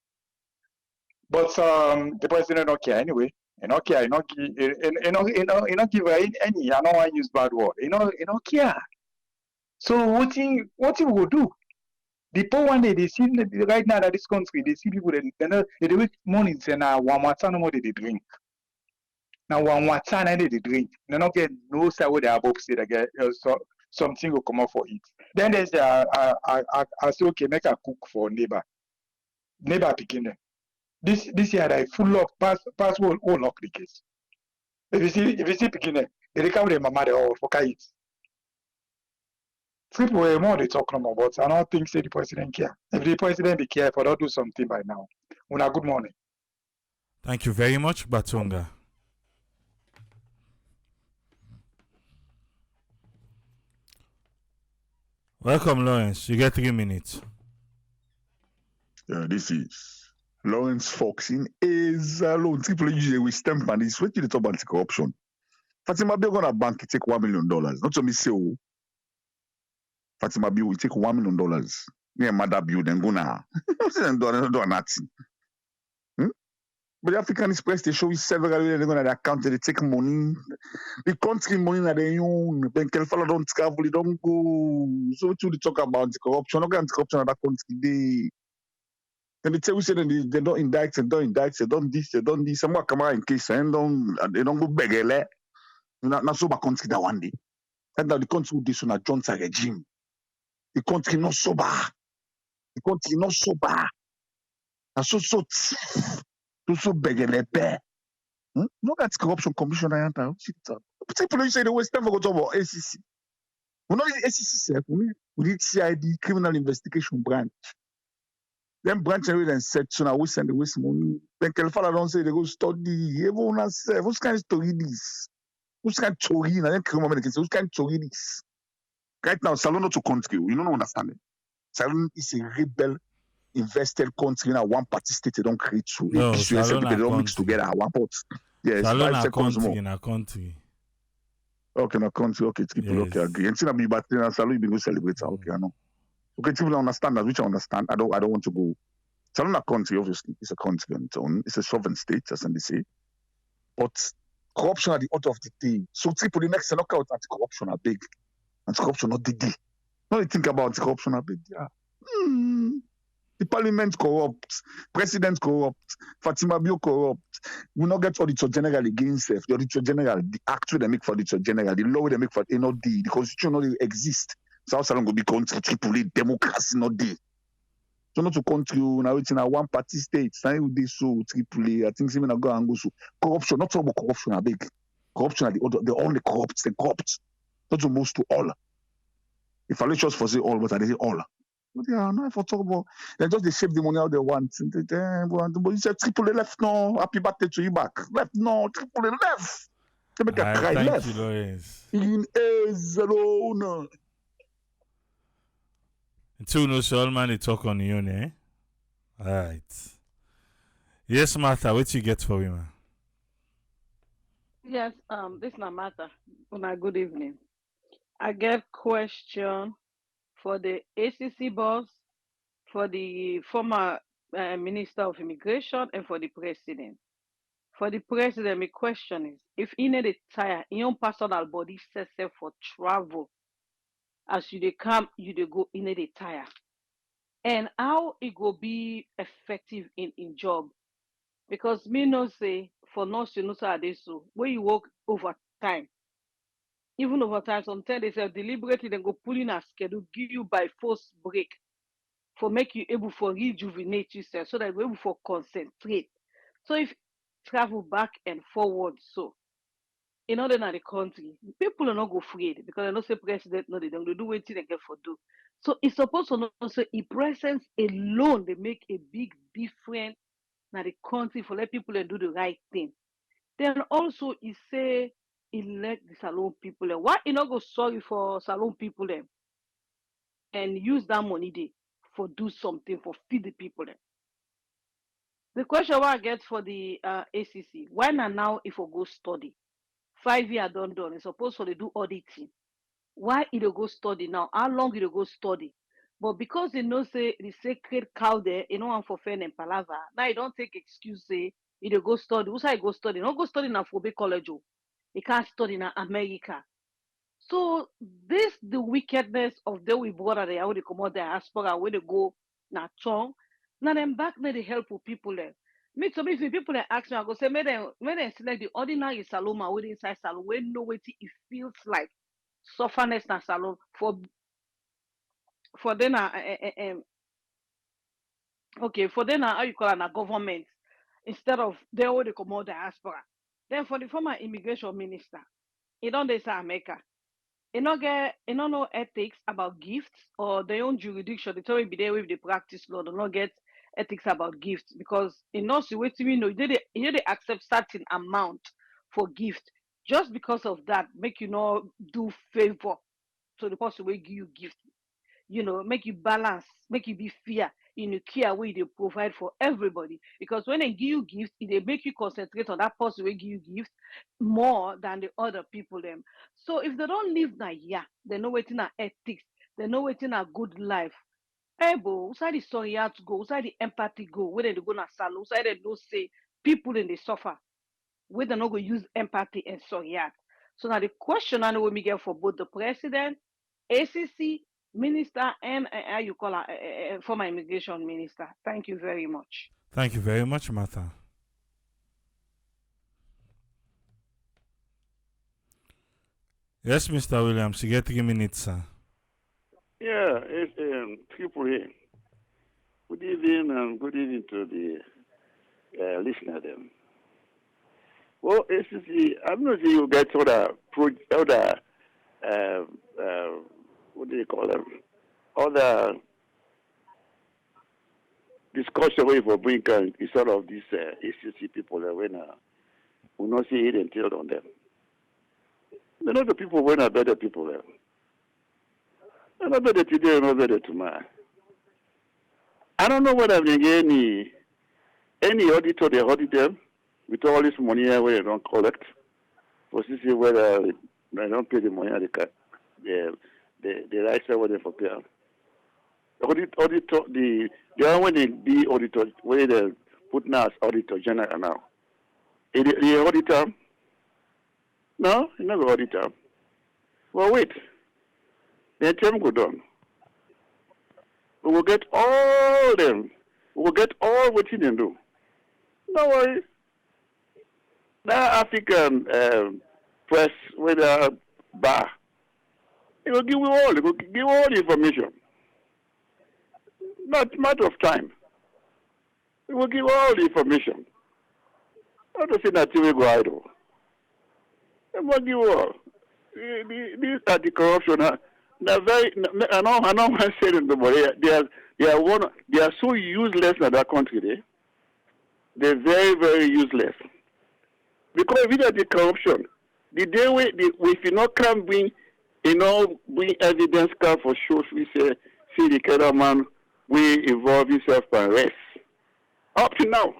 But the president don't care anyway. He don't care. He not give her any. I don't want to use bad word. He don't care. So what he will do? The poor one day they see right now that this country they see people they wake morning say now one water no more they drink. Now one water and they drink. They don't get no say what they are above say they get something will come up for it. Then there's I say okay make a cook for neighbor picking them. This year they full lock pass all lock the case. If you see picking them, they come with their mama they all for it. People were more they talk no more, but I don't think say the president care. If the president be careful, don't do something by now. Una good morning. Thank you very much, Batunga. Welcome, Lawrence. You get 3 minutes. Yeah, this is Lawrence Fox in Ezalone. Triple usually we stamp on this. What you talk about corruption? Fatima Bill gonna bank take $1 million. Not to me say oh. Fatima Bill will take $1 million. Me and Mother Bill then gonna do nothing. But the African Express they show you several they're gonna account they take money. The country money that they own. Then Kelfala don't travel, they don't go. So what you talk about the corruption? Not going corruption in that country they. And they tell you say they don't indict, they don't indict, they don't this, they don't this. Some come out in case and they don't go beg ele. Not so bad country that one day. And now the country with this on a Johnson regime. The country not sober. The country not sober. And so beg ele bear. Look at corruption commission I enter. People say the West never go talk about ACC. We not need ACC, we need CID, criminal investigation branch. Then branch and then section and we send the waste money. Then Kelfala don't say they go study. Everyone say, who's kind of story this? Who's kind of story? And then criminal can say, who's kind of story this? Right now, Salon not to country. You don't understand it. Salon is a rebel invested country in a one party state they don't create so No, Salon they don't mix together at one pot. Yes, Salon 5 seconds country more. in a country. Okay, na country, okay, triple, Yes. okay, agree. And still be back in Salon, you be go celebrate. Okay, I know. Okay, triple understand that, which I understand. I don't want to go. Salon a country, obviously, it's a country on its own. It's a sovereign state, as they say. But corruption at the order of the day. So triple the next knockout anti-corruption are big. Anti-corruption not the day. Now you think about anti-corruption are big. Yeah. The parliament corrupt, president corrupt, Fatima Bio corrupt. We not get auditor general against the auditor general, the act they make for auditor general, the law they make for NOD, the constitution not exist. South Salon go be country triple democracy not there. So not to country now it's in a one party state. Now you do so triple. I think even go and go so corruption. Not about corruption are big. Corruption are the only corrupt. They corrupt. Not to most to all. If I let just for say all, but I say all. But yeah, no, if I talk about they just they save the money out they want. But you say triple left no, happy birthday to you back. Left no, triple left. They make a cry Thank left. you, Lawrence. In Ezalone. Until no Solomon they talk on Leone, eh? Alright. Yes, Martha, what you get for me, man? Yes, this is Namata. Good evening. I get question for the ACC boss, for the former Minister of Immigration, and for the President. For the President, my question is, if he need a tire, in your personal body says for travel, as you dey come, you dey go in a tire, and how it go be effective in job? Because me know say for nurse you know say they so when you work overtime, even overtime, sometimes they say deliberately they go pull in a schedule, give you by force break for make you able for rejuvenate yourself so that you're able for concentrate. So if travel back and forward, so in other than the country, people are not go afraid because they know say president no they don't do what they get for do. So it's supposed to know say a presence alone they make a big difference in the country for let people and do the right thing. Then also he say elect the salon people. Why he not go sorry for salon people and use that money there for do something for feed the people them. The question I get for the ACC, why now if we go study? 5 years done, it's supposed to do auditing. Why it go study now? How long it go study? But because they know say the sacred cow there, you know, and for fair and palava, now you don't take excuse say it go study. Who's I go study? Don't go study na Fobe College. You can't study in America. So this the wickedness of the we border there, how they come out diaspora, where they go na chong. Now them back there they help with people there. Me to me, if people they ask me, I go say, may they select the ordinary saloma with inside salon, we know what it feels like. Sufferness na salon for them okay, for them how you call it a government instead of they all they come out diaspora. Then for the former immigration minister, he don't they say America. You don't know ethics about gifts or their own jurisdiction. They tell me be there with the practice law. They not get ethics about gifts because in no situation you know they accept certain amount for gift just because of that make you not do favor to the person will give you gift. You know, make you balance, make you be fair in the care way they provide for everybody. Because when they give you gifts, they make you concentrate on that person will give you gifts more than the other people them. So if they don't live na yeah, they know waiting at ethics, they know waiting a good life. Hey, bo, outside the story to go, outside the empathy go, where they go na salon, outside they don't say people in the suffer, where they not go use empathy and sorry. So now the question I know we get for both the president, ACC minister, and how you call her, former immigration minister. Thank you very much. Thank you very much, Martha. Yes, Mr. Williams, you get 3 minutes, sir. Yeah, it's people here. Good evening and good evening to the listener them. Well, ACC, I'm not saying you get other what do you call them? Other discussion way for bring sort of these ACC people that when we not see it until on them. They're not the people when are better people there. They're not better today, not better tomorrow. I don't know whether they get any auditor they audit them with all this money where they don't collect. For to see whether they don't pay the money they cut the right side where they for pay. Auditor the one when they be auditor where they put now as auditor general now. The auditor no, you're not the auditor. Well wait. The term go down. We will get all them. We will get all what you can do. No worry. That African press with a bar, it will give you all. It will give you all the information. Not matter of time. It will give all the information. Not to say that you will go idle. It will give you all. These are the corruption. They're very. I know. I said it, but they are so useless in that country. They're very, very useless. Because if it is the corruption, the day if you not come bring evidence card for shows, we say, see the kind of man we involve himself and rest. Up to now,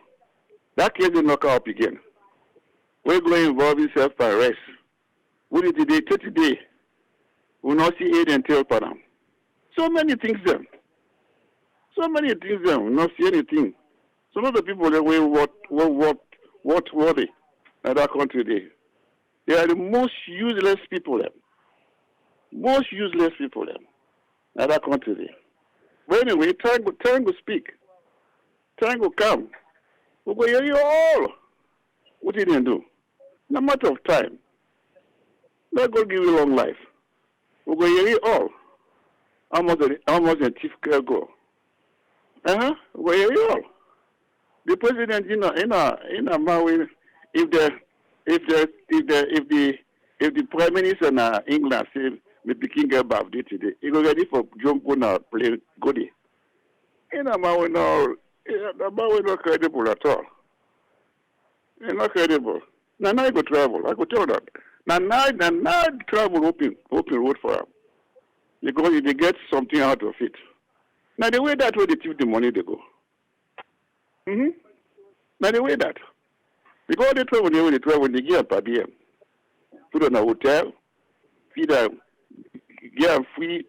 that case will knock up again. We're going to involve himself and rest. What is the day? 30 days. We not see aid and tail for them. So many things them. So many things them. We not see anything. Some of the people that way what worthy in that country they are the most useless people them. Most useless people them in that country But anyway, time will speak. Time will come. We will hear you all. What did they do? No matter of time. Not going to give you long life. We will hear you all. Almost a chief care go. We will hear you all. The president in a Maui, if the prime minister in England say me picking get back today, he go ready for jump on a plane go there. In a Maui not credible at all. It's not credible. Now I go travel. I go tell that. Now travel open road for him. Because they get something out of it. Now the way that way they keep the money they go. Now the way that. Because they travel when they get per diem. Put on a hotel, feed them, give them free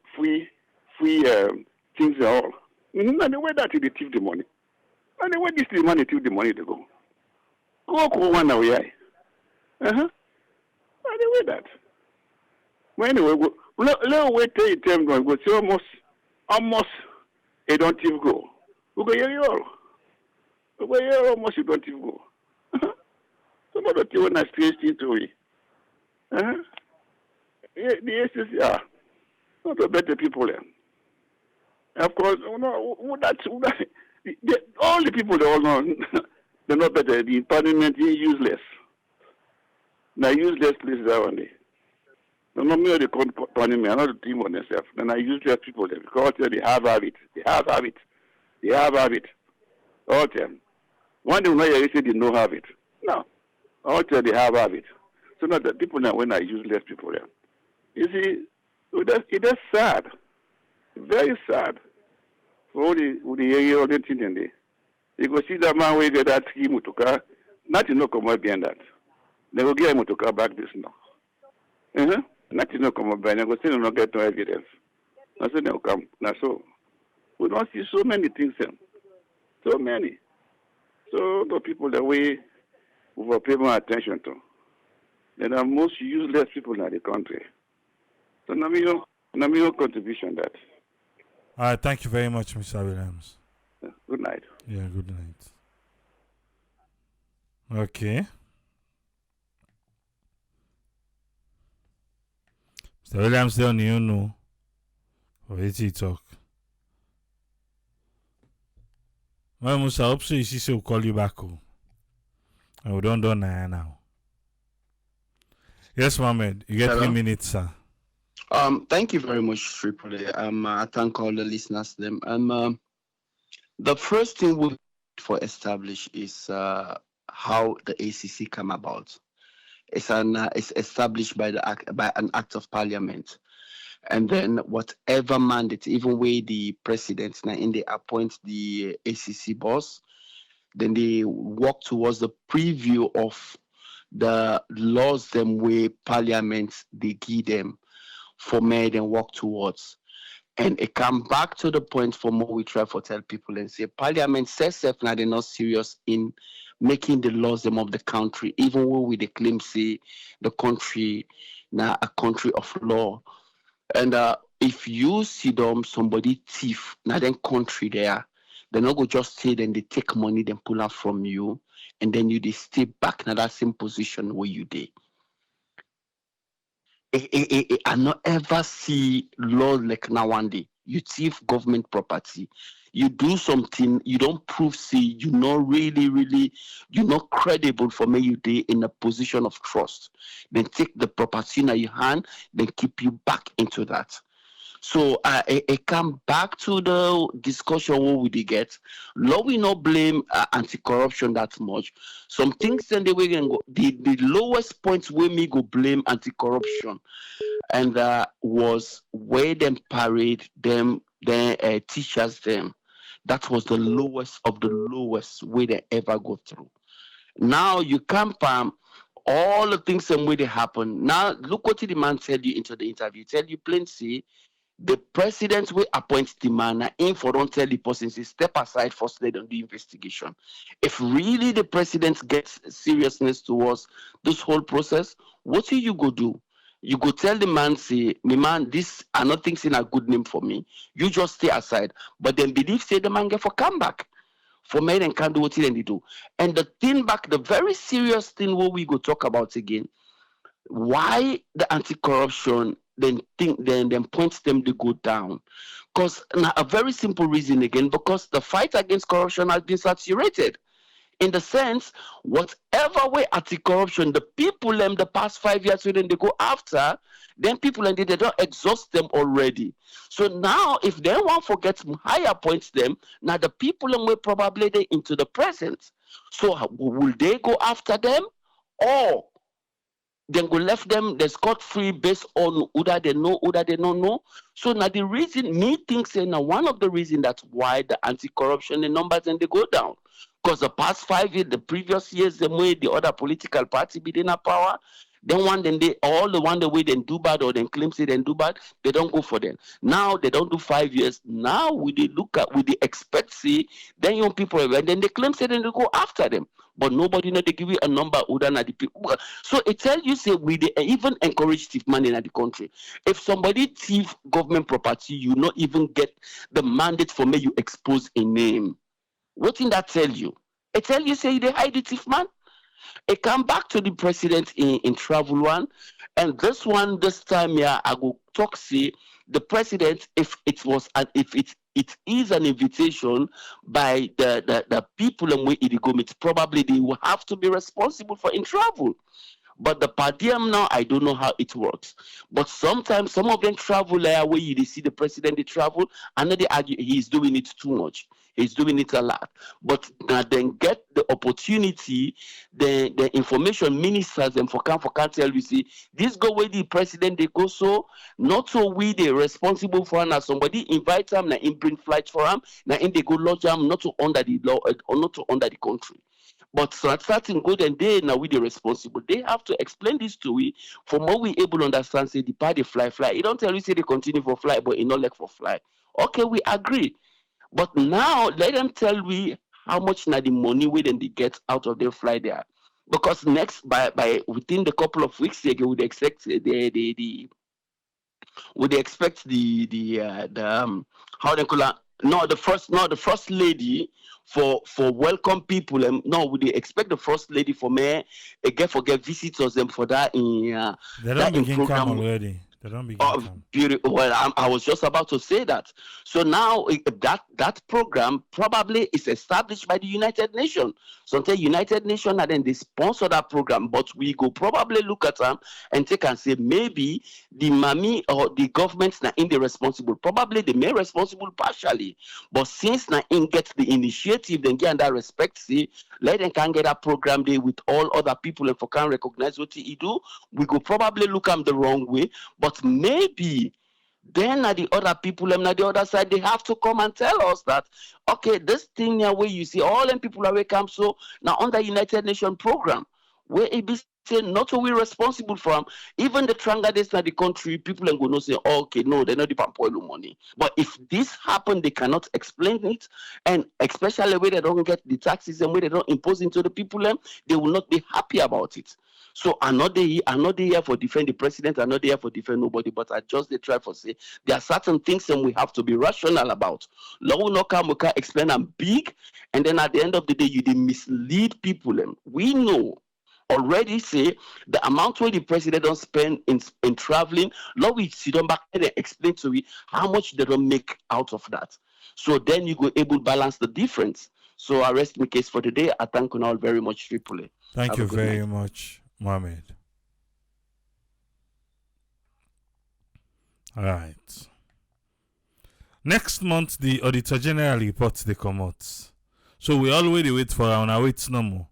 things and all. Now the way that they keep the money. And the way this the money keep the money they go. Go one away. And the way that. Well, anyway, let's wait till time going. Go see almost they don't even go. We go here all. We go here almost you don't even go. Some of the things when I strange thing to me. The ACC are not the better people there. Of course, all the people they all know they're not better. The parliament is useless. Now useless places are on there. No, not me the parliament, I'm not the team on themselves. Then I useless people there because they have habit. They have habit. All them. One day when you say they no have it. No. All them they have habit. So now the people now when I useless people there. You see, it is sad. Very sad. For all the thing in there. You go see that man where get that ski motoka, nothing no come out behind that. They will get a motoka back this now. Nothing no come out behind. They go still not get no evidence. I said they'll come. Now so we don't see so many things then. So many. So the people that we will pay more attention to. They are most useless people in the country. So now your contribution that. All right, thank you very much, Mr. Williams. Good night. Yeah, good night. Okay. Mr. Williams, don't you know? Or did he talk? Well, Musa, I hope so. You see, we'll call you back. And we don't do now. Yes, Mohammed, you get Hello? 3 minutes, sir. Thank you very much, Triple A. I thank all the listeners. The first thing we for establish is how the ACC come about. It's established by an act of parliament, and then whatever mandate, even where the president now in they appoint the ACC boss, then they work towards the preview of the laws them way parliament they give them for made and work towards. And it come back to the point for more we try to tell people and say parliament says if now they're not serious in making the laws them of the country, even when we claim say the country now a country of law. And if you see them somebody thief now then country there, they're not go just say then they take money then pull out from you and then you they stay back in that same position where you did. I not ever see law like now one day. You thief government property. You do something, you don't prove see, you're not really, you're not credible for me you day in a position of trust. Then take the property in your hand, then keep you back into that. So I come back to the discussion what we did get. Law we not blame anti-corruption that much. Some things then they can go. The lowest points where me go blame anti-corruption, and was where them parade them, then teachers them. That was the lowest of the lowest way they ever go through. Now you come from all the things and way they happen. Now look what the man tell you into the interview. Tell you plain see. The president will appoint the man in for don't tell the person say step aside first let them do investigation. If really the president gets seriousness towards this whole process, what will you go do? You go tell the man say, me man, this are not things in a good name for me. You just stay aside. But then believe say the man get for come back. For men and can do what they do. And the thing back, the very serious thing what we go talk about again, why the anti-corruption then points them to go down. Because a very simple reason again, because the fight against corruption has been saturated. In the sense, whatever way anti-corruption, the people them the past 5 years when they go after, then people and they don't exhaust them already. So now if they want to forget higher points them, now the people them will probably they into the present. So will they go after them? Or then go left them they scot free based on whether they know, whether they don't know. So now the reason me think say now one of the reason that's why the anti-corruption the numbers and they go down. Because the past 5 years, the previous years, the way the other political party be in a power, then one then they all the one the way they do bad or then claim say they do bad, they don't go for them. Now they don't do 5 years. Now we they look at we they expect see then young people and then they claim say then they go after them. But nobody know they give you a number other than the people. So it tell you say we they even encourage thief money in the country. If somebody thief government property, you not even get the mandate for me you expose a name. What did that tell you? It tell you say they hide the thief man. It come back to the president in travel one, and this time yeah, I go talk say the president if it was an if it is an invitation by the people and way it go meet, probably they will have to be responsible for in travel. But the per diem now, I don't know how it works. But sometimes some of them travel there where you see the president they travel, and then they argue he's doing it too much. He's doing it a lot. But then get the opportunity, the information ministers and for can tell you see this go where the president they go so not so we they responsible for now somebody invite them now in bring flights for them now in they go lodge them not to under the law or not to under the country. But starting good and they now we the responsible. They have to explain this to we for more we able to understand say the party fly. It don't tell you say they continue for fly, but it not like for fly. Okay, we agree. But now let them tell we how much now the money we then they get out of their fly there. Because next by within the couple of weeks they would expect the would they expect the how they call it? No the first lady for welcome people and no would they expect the first lady for me get visitors them for that in They that don't in begin program. come already. They don't begin come. Beautiful. Well, I was just about to say that. So now that program probably is established by the United Nations. So until United Nations and then they sponsor that program, but we go probably look at them and take and say maybe the mommy or the government's not in the responsible. Probably they may responsible partially, but since not in get the initiative, then get that respect. See, let them can get a program there with all other people and for can recognize what he do. We go probably look at them the wrong way, but maybe then at the other people and at the other side they have to come and tell us that okay this thing here where you see all them people are come so now under United Nations program where it be say not only responsible from even the Trangades in the country people and go no say oh, okay no they're not the pampoilo money, but if this happen they cannot explain it, and especially where they don't get the taxes and where they don't impose into the people they will not be happy about it. So I'm not here for defend the president, I'm not here for defend nobody, but I just they try for say there are certain things and we have to be rational about. Law no come we can explain them big, and then at the end of the day you they mislead people. We know already say the amount where the president don't spend in traveling, law we sit down back and explain to me how much they don't make out of that. So then you go able to balance the difference. So I rest my case for today. I thank you all very much, Triple A. Thank you very much, Mohammed. All right. Next month, the Auditor General report they come out. So we already wait for our wait no more.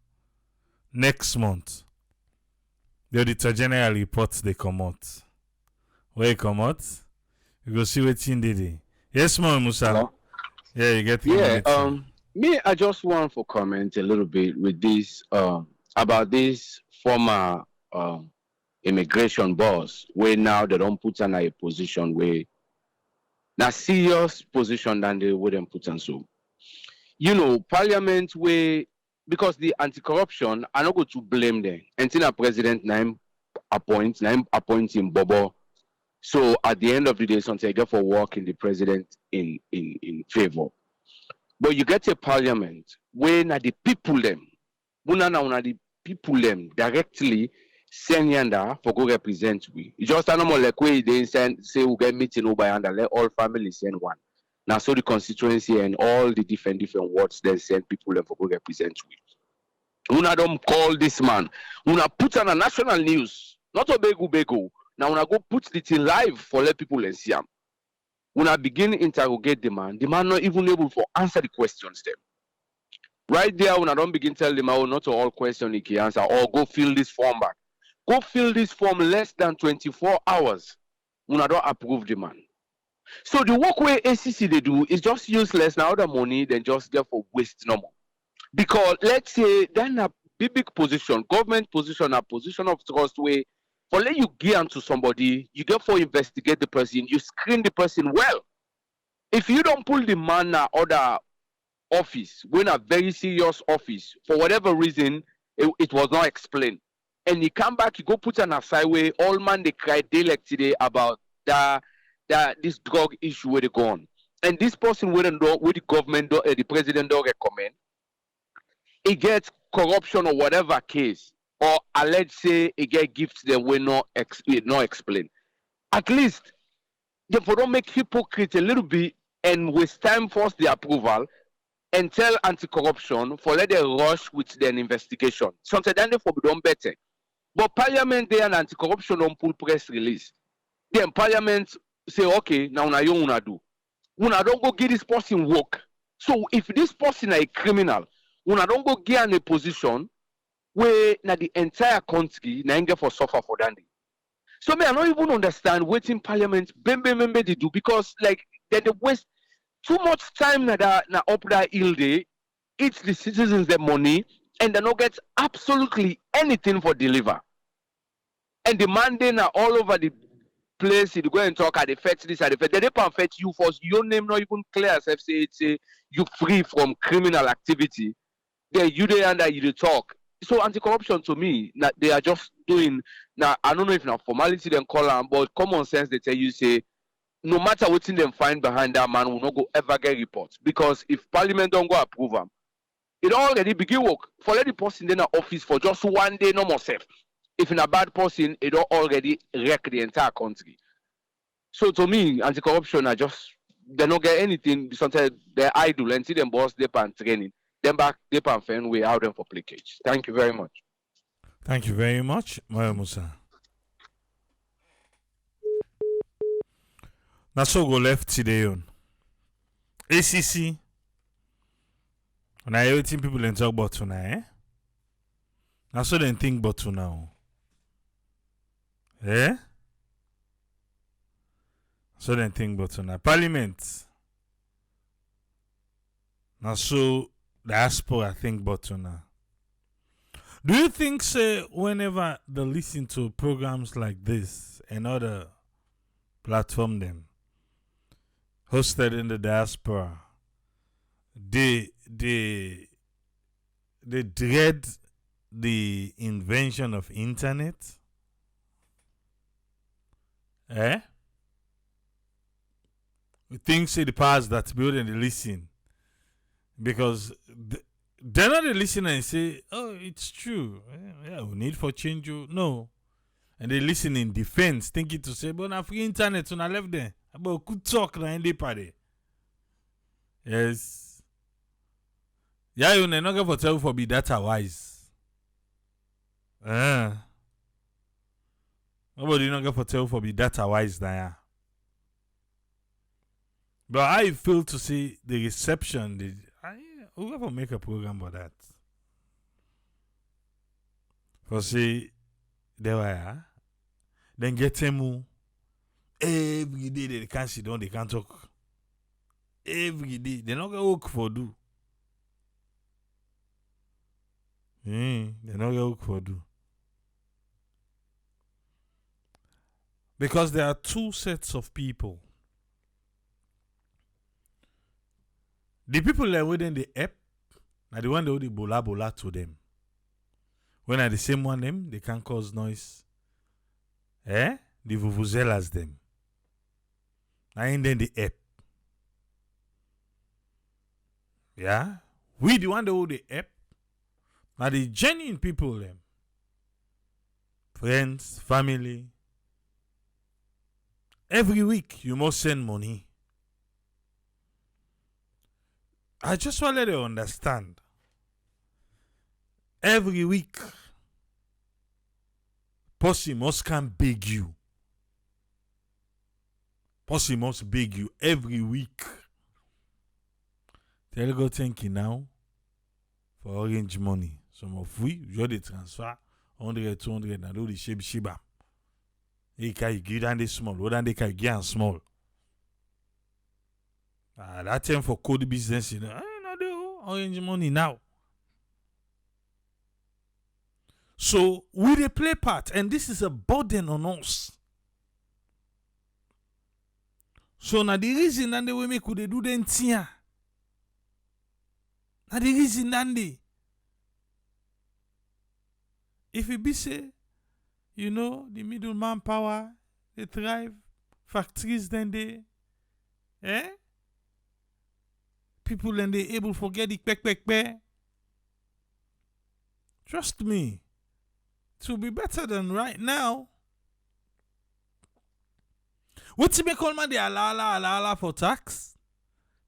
Next month, the Auditor General report they come out. Where it come out? You go see what in the Yes, Mom Musa. Hello? Yeah, you get me, I just want to comment a little bit with this about this former immigration boss where now they don't put in a position where now serious position than they wouldn't put in. So you know parliament where because the anti-corruption I not go to blame them until a president name appointing Bobo. So at the end of the day something I get for working the president in favor. But you get a parliament where now the people them una the people them directly send yanda for go represent we. It's just a normal like way they send say we get meeting over yanda let all families send one. Now so the constituency and all the different wards then send people them for go represent we. Una don't call this man. Una put on a national news. Not a begu. Now una go put it in live for let people and see them. Una begin interrogate the man not even able to answer the questions them. Right there, when I don't begin tell them, oh, not all questions he can answer, or go fill this form back. go fill this form less than 24 hours. Una don't approve the man. So the work where ACC they do is just useless now. The money then just there for waste no more. Because let's say then a big position, government position, a position of trust where for let you give to somebody, you get for investigate the person, you screen the person well. If you don't pull the man or the office, when a very serious office, for whatever reason, it was not explained. And you come back, you go put an aside way, all man they cry day like today about that this drug issue where they go on. And this person wouldn't know with the government the president don't recommend. It gets corruption or whatever case, or alleged say it get gifts that were not explained. At least they don't make hypocrite a little bit and waste time force the approval and tell anti-corruption for let them rush with their investigation. Sometimes then they for be done better. But Parliament there and anti-corruption don't pull press release. Then Parliament say, okay, now you una do. Una don't go give this person work. So if this person is a criminal, una don't go give in a position where na the entire country na get for suffer for that. So me I don't even understand what in Parliament they do because like they waste too much time na up that hill day, it's the citizens their money and they don't get absolutely anything for deliver. And the mandate now all over the place, you go and talk at the fetch this, at the fetch. They don't fetch you first. Your name not even clear as if say it's you free from criminal activity. Then you there under you talk. So anti-corruption to me, they are just doing now. I don't know if now formality then call them, but common sense they tell you say no matter what in them find behind that man will not go ever get reports because if Parliament don't go approve them, it already begin work for let the person in the office for just one day no more safe. If in a bad person, it don't already wreck the entire country. So to me, anti-corruption are just they don't get anything. Sometimes they're idle and see them boss they pan training. Then back they pan fan way out them for plaquage. Thank you very much. Thank you very much, Maya Musa. Now so go left today on ACC. Now everything people then talk about tonight, eh? Now so then think about now. Eh? So then think about now. Parliament. Now so diaspora think about now. Do you think say whenever they listen to programs like this and other platform them hosted in the diaspora, they dread the invention of internet? Eh? We think say the powers that build and they listen because they're not a listener and say, oh, it's true. Yeah, we need for change. No. And they listen in defense, thinking to say, but now free internet, so I left there. About could talk na in the party. Yes. Yeah, you not going for tell for be data wise. Nobody not going for tell for be data wise there. But I feel to see the reception. Whoever make a program about that. For see, there were. Then get them every day they can't sit down, they can't talk. Every day. They're not going to work for do. They're not going to work for do. Because there are two sets of people. The people that are within the app are the one that would bola to them. When are the same one them, they can cause noise. The vuvuzelas them. And then the app. Yeah? We the one that hold the app. Now the genuine people them. Friends, family. Every week you must send money. I just want to let you understand. Every week, Posse must come beg you. Posse must beg you every week. Tell you go thank you now for orange money. Some of we usually transfer 100, 200, na do the shiba. He can give down the small, what than they can give small. That time for code business, you know, I know the orange money now. So we they play part, and this is a burden on us. So now the reason that they will make they do the tia. Now the reason that they, if it be say, you know, the middleman power, they thrive, factories then they, people then they able forget the pek. Trust me, it will be better than right now. What's it make all man they alala for tax?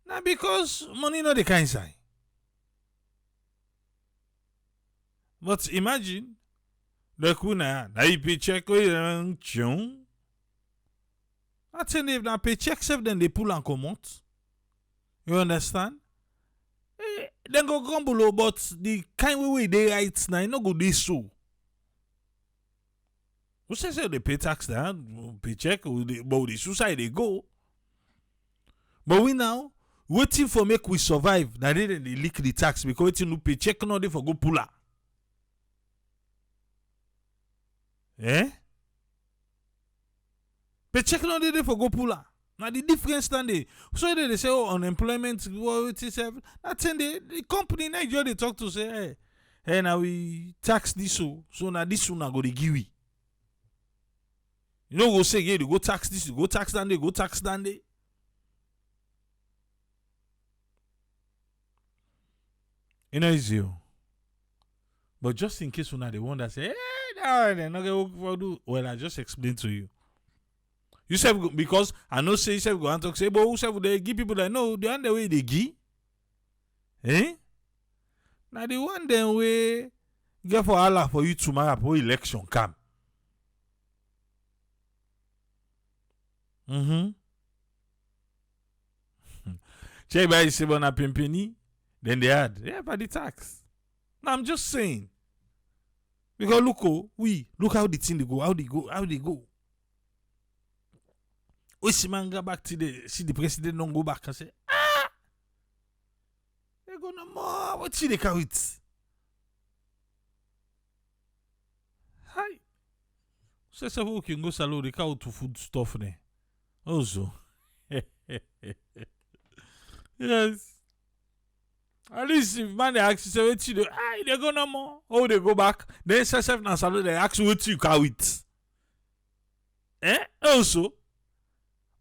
Now because money no the kind side. But imagine the kuna na you paycheck chun. I tell you if na paycheck self then they pull and come out. You understand? Then go grumble but the kind way they right now, you no go this so. Who says they pay tax there? Paycheck, but the suicide they go. But we now waiting for make we survive. Now they leak the tax because waiting to paycheck no they for go puller. Paycheck no they for go puller. Now the difference stand they. So they say unemployment what is that thing the company Nigeria they talk to say hey now we tax this so now this one go they give we. You know, go say, yeah, you go tax this, you go tax that, go tax that. You know, it's you. But just in case they want to say, hey, they're not going to do. Well, I just explained to you. You said, because I know, say, you said, go and talk, say, but who said, they give people that know the other way they give? Now, the one then way get for Allah for you tomorrow before election come. Check by say on a pimpini, then they had for the tax. Now I'm just saying. Because look how the thing they go, how they go. We see man go back to see the president don't go back and say, they go no more. What see they carry it? Hi. So several can go salon they carry to food stuff there. Also, yes. At least if man they ask you say what you do, they go no more. Oh, they go back. Then say self na salon they ask you what you carry it. Also,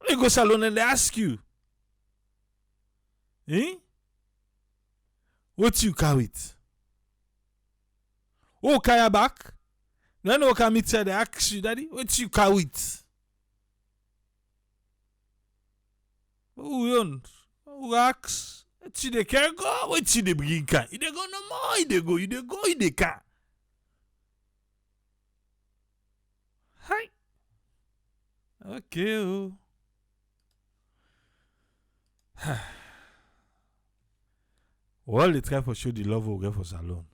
they go salon and they ask you, what you carry it? Oh, carry back. Then no come meet say they ask you, daddy, what you carry it? Who ask? What they can go? What they bring can? They go no more. They go. They can. Hi. Okay. Well, they try for show the love we get for salon.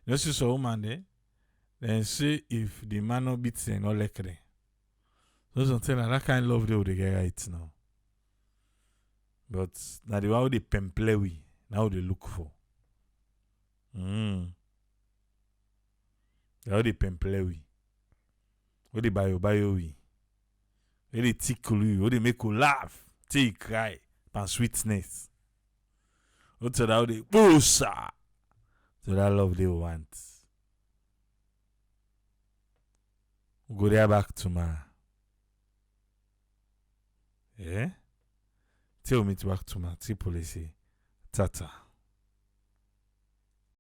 This is a woman there. Then see if the man no beats them no like them. So something like that kind of love they would get right now. But now the way they pemple we, now they look for. How they pemple we. What they bio we. What they tickle we. What they make you laugh. Till you cry. And sweetness. What's that how they boosa. So that love they want. Go there back tomorrow. Tell me to back tomorrow. See policy. Tata.